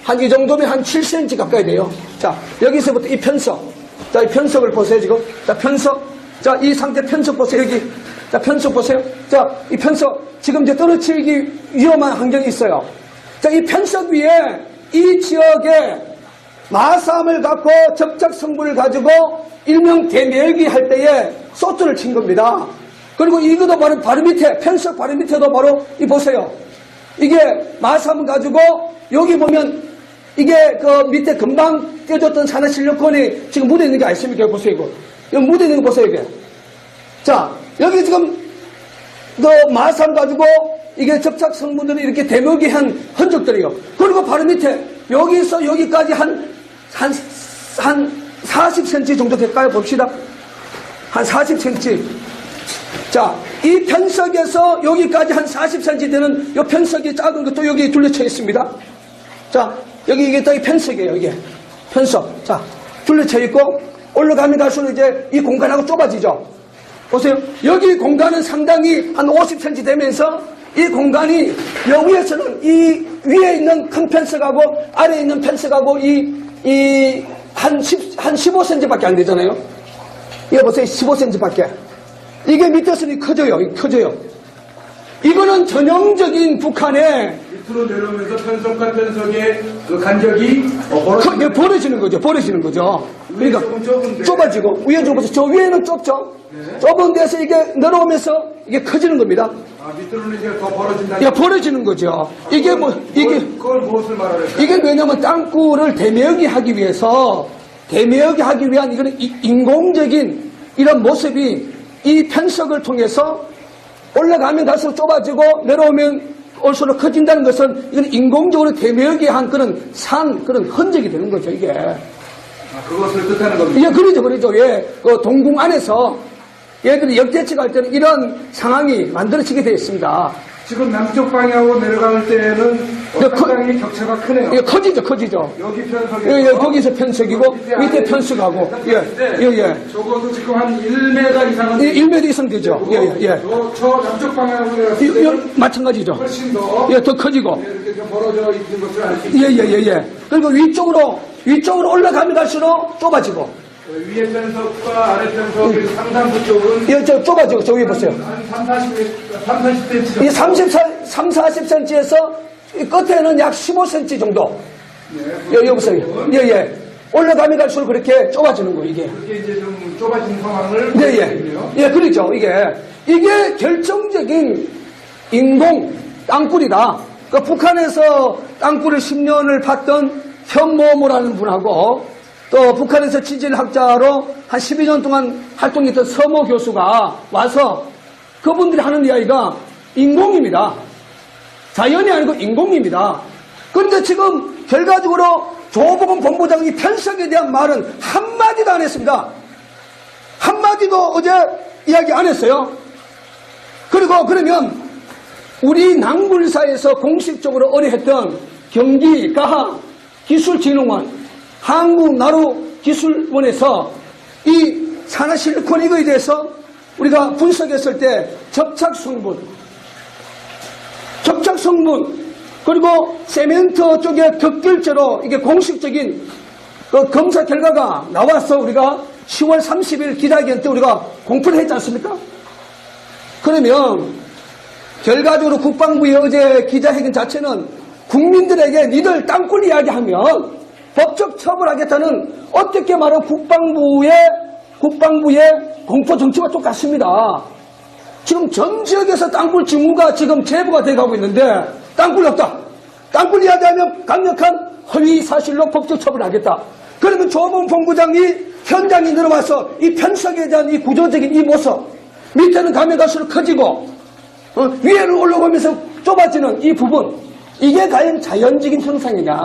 한 이 정도면 한 7cm 가까이 돼요. 자, 여기서부터 이 편석. 자, 이 편석을 보세요, 지금. 자, 편석. 자, 이 상태 편석 보세요, 여기. 자, 편석 보세요. 자, 이 편석. 지금 이제 떨어지기 위험한 환경이 있어요. 자, 이 편석 위에 이 지역에 마삼을 갖고 접착 성분을 가지고 일명 대멸기 할 때에 소트를 친 겁니다. 그리고 이것도 바로 밑에, 편석 바로 밑에도 바로 이 보세요. 이게 마삼을 가지고 여기 보면 이게 그 밑에 금방 떼줬던 산화실리콘이 지금 묻어 있는 게 아니십니까? 보세요, 이거. 여기 묻어 있는 거 보세요, 이게. 자, 여기 지금 그 마삼 가지고 이게 접착 성분들이 이렇게 대멸기 한 흔적들이요. 그리고 바로 밑에 여기서 여기까지 한 40cm 정도 될까요? 봅시다. 한 40cm. 자, 이 편석에서 여기까지 한 40cm 되는 이 편석이 작은 것도 여기 둘러쳐 있습니다. 자, 여기 이게 딱 이 편석이에요, 이게. 편석. 자, 둘러쳐 있고, 올라가면 갈수록 이제 이 공간하고 좁아지죠. 보세요. 여기 공간은 상당히 한 50cm 되면서 이 공간이 여기에서는 이 위에 있는 큰 펜스하고 아래에 있는 펜스하고 한 15cm밖에 안 되잖아요. 이거 보세요. 15cm밖에. 이게 밑에서 커져요. 커져요. 이거는 전형적인 북한의 밑으로 내려오면서 편석과 편석의 그 간격이 벌어지는 거죠. 벌어지는 거죠. 그러니까 조금 좁은데. 좁아지고 위에 좁아서 저 위에는 좁죠. 좁은 데서 이게 내려오면서 이게 커지는 겁니다. 밑으로는 이제 더 벌어진다. 이게 벌어지는 거죠. 이게 그걸 무엇을 말하는 거예요? 이게 왜냐면 땅굴을 대매하기 하기 위해서 대매하기 하기 위한 이거는 인공적인 이런 모습이 이 편석을 통해서 올라가면 갈수록 좁아지고 내려오면 올수록 커진다는 것은 이건 인공적으로 대매하기 한 그런 그런 흔적이 되는 거죠, 이게. 그것을 뜻하는 겁니다. 예, 그러죠. 예, 그 동궁 안에서 얘들이 역대측할 때는 이런 상황이 만들어지게 되어 있습니다. 지금 남쪽 방향으로 내려갈 때는 상당히 격차가 크네요. 예, 커지죠. 여기 편석이 예, 거기서 편석이고 밑에 편석하고 예. 적어도 지금 한 1m 이상은 1m 이상 되죠. 예. 저 남쪽 방향으로 내려갈 때는 마찬가지죠. 훨씬 더 예, 더 커지고. 이렇게 좀 벌어져 있는 것을 알 수 있습니다. 예. 그리고 위쪽으로 올라가면 갈수록 좁아지고. 위에 편석과 아래 편석의 상단부 쪽은 예, 저 좁아지고. 저 위에 보세요. 한 30cm 이 30cm에서 끝에는 약 15cm 정도. 여기 보세요. 예. 올라가면 갈수록 그렇게 좁아지는 거예요, 이게. 이게 이제 좀 좁아진 상황을 예, 그렇죠. 이게 결정적인 인공 땅굴이다. 그 북한에서 땅굴을 10년을 팠던 현모모라는 분하고 또 북한에서 지질학자로 한 12년 동안 활동했던 서모 교수가 와서 그분들이 하는 이야기가 인공입니다. 자연이 아니고 인공입니다. 그런데 지금 결과적으로 조보건 본부장이 편석에 대한 말은 한마디도 안 했습니다. 한마디도 어제 이야기 안 했어요. 그리고 그러면 우리 낭물사에서 공식적으로 의뢰했던 경기 가하 기술진흥원 한국나루기술원에서 이 산화실리콘 이거에 대해서 우리가 분석했을 때 접착성분 그리고 세멘트 쪽에 격결제로 이게 공식적인 그 검사 결과가 나와서 우리가 10월 30일 기자회견 때 우리가 공표를 했지 않습니까? 그러면 결과적으로 국방부의 어제 기자회견 자체는 국민들에게 니들 땅굴 이야기하면 법적 처벌하겠다는 어떻게 말하면 국방부의 공포 정치와 똑같습니다. 지금 전 지역에서 땅굴 징후가 지금 제보가 돼가고 있는데 땅굴 없다. 땅굴 이야기하면 강력한 허위 사실로 법적 처벌하겠다. 그러면 조범 본부장이 현장에 들어와서 이 편석에 대한 이 구조적인 이 모습 밑에는 가면 갈수록 커지고 위에를 올라오면서 좁아지는 이 부분 이게 과연 자연적인 현상이냐.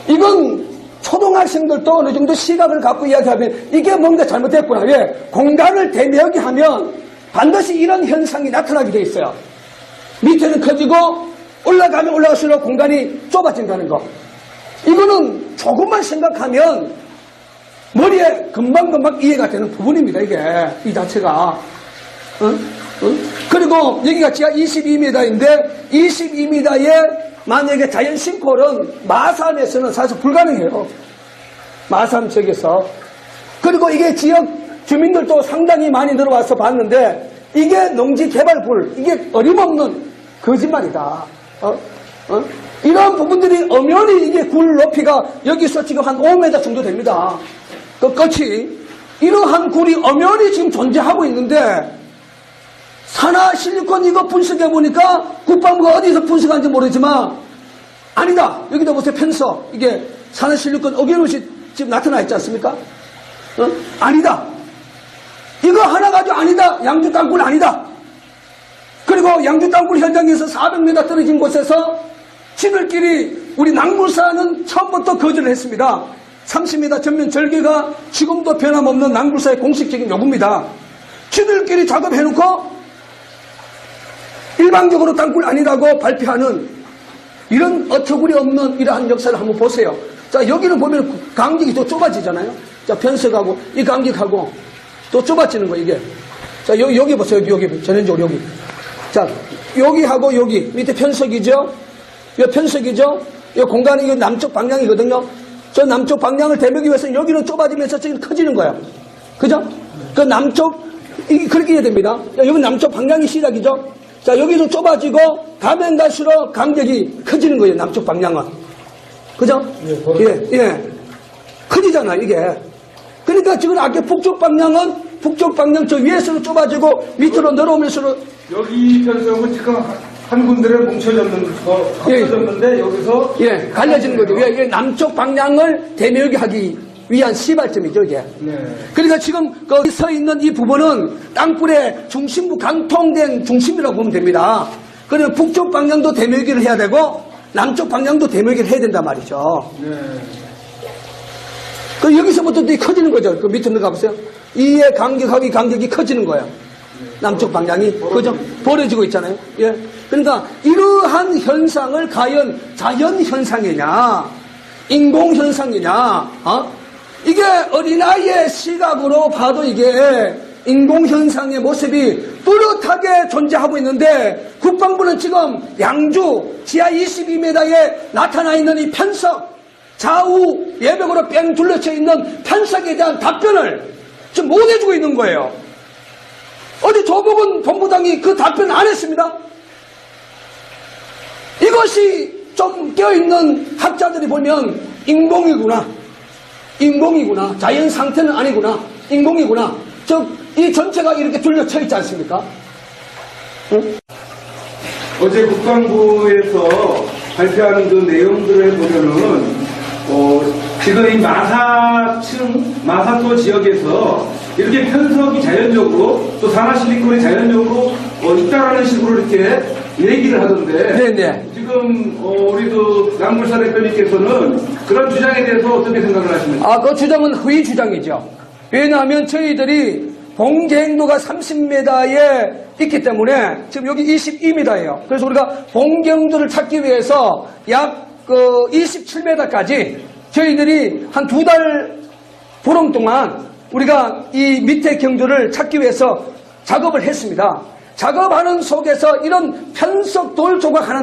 이건 초등학생들도 어느 정도 시각을 갖고 이야기하면 이게 뭔가 잘못됐구나. 왜? 공간을 대매하게 하면 반드시 이런 현상이 나타나게 돼 있어요. 밑에는 커지고 올라가면 올라갈수록 공간이 좁아진다는 거. 이거는 조금만 생각하면 머리에 금방금방 이해가 되는 부분입니다. 이게 이 자체가. 그리고 여기가 지하 22m인데 22m에 만약에 자연 싱크홀은 마산에서는 사실 불가능해요. 마산 지역에서. 그리고 이게 지역 주민들도 상당히 많이 들어와서 봤는데 이게 농지개발굴, 이게 어림없는 거짓말이다. 이런 부분들이 엄연히 이게 굴 높이가 여기서 지금 한 5m 정도 됩니다. 그 끝이. 이러한 굴이 엄연히 지금 존재하고 있는데 산화실리콘 이거 분석해보니까 국방부가 어디서 분석한지 모르지만 아니다. 여기다 보세요. 편서. 이게 산화실리콘 어겨놓이 지금 나타나 있지 않습니까? 아니다. 이거 하나 가지고 아니다. 양주 땅굴 아니다. 그리고 양주 땅굴 현장에서 400m 떨어진 곳에서 지들끼리 우리 낭물사는 처음부터 거절을 했습니다. 30m 전면 절개가 지금도 변함없는 낭물사의 공식적인 요구입니다. 지들끼리 작업해놓고 일방적으로 땅굴 아니라고 발표하는 이런 어처구니 없는 이러한 역사를 한번 보세요. 자, 여기는 보면 간격이 더 좁아지잖아요. 자, 편석하고 이 간격하고 또 좁아지는 거 이게. 자, 여기 보세요. 여기 전형적으로 여기. 자, 여기하고 여기 밑에 편석이죠. 이 편석이죠. 이 공간이 이거 남쪽 방향이거든요. 저 남쪽 방향을 대매기 위해서 여기는 좁아지면서 저기는 커지는 거예요. 그죠? 그 남쪽, 이게 그렇게 해야 됩니다. 여기 남쪽 방향이 시작이죠. 자, 여기도 좁아지고 가면 갈수록 간격이 커지는 거예요. 남쪽 방향은. 그죠? 예. 커지잖아요, 이게. 그러니까 지금 아까 북쪽 방향은 저 위에서는 좁아지고 밑으로 내려오면서 여기 편성은 지금 한 군데에 합쳐졌는데 여기서 갈려지는 거죠. 이게 남쪽 방향을 대매우게 하기 위한 시발점이죠, 이게. 그러니까 지금 거기 서 있는 이 부분은 땅굴의 중심부 강통된 중심이라고 보면 됩니다. 그러면 북쪽 방향도 대매우기를 해야 되고 남쪽 방향도 대매우기를 해야 된단 말이죠. 그 여기서부터 또 커지는 거죠. 그 밑으로 내려가보세요. 이의 간격하고 이 간격이 커지는 거예요. 남쪽 방향이. 그죠? 벌어지고 있잖아요. 예. 그러니까 이러한 현상을 과연 자연 현상이냐, 인공 현상이냐, 이게 어린아이의 시각으로 봐도 이게 인공 현상의 모습이 뚜렷하게 존재하고 있는데 국방부는 지금 양주 지하 22m에 나타나 있는 이 편석, 좌우 예벽으로 뺑 둘러쳐 있는 편석에 대한 답변을 지금 못 해주고 있는 거예요. 어제 조국은 본부장이 그 답변 안 했습니다. 이것이 좀 깨어있는 학자들이 보면 인공이구나. 자연 상태는 아니구나. 인공이구나. 이 전체가 이렇게 둘러쳐 있지 않습니까? 응? 어제 국방부에서 발표하는 그 내용들을 보면은 지금 이 마사토 지역에서 이렇게 편석이 자연적으로 또 산화실리콘이 자연적으로 있다라는 식으로 이렇게 얘기를 하던데 네네. 지금 우리 그 남물사 대표님께서는 그런 주장에 대해서 어떻게 생각을 하십니까? 그 주장은 허위 주장이죠. 왜냐하면 저희들이 봉경도가 30m에 있기 때문에 지금 여기 22m예요. 그래서 우리가 봉경도를 찾기 위해서 약 27m까지 저희들이 한 2달 보름 동안 우리가 이 밑에 경도를 찾기 위해서 작업을 했습니다. 작업하는 속에서 이런 편석 돌 조각 하나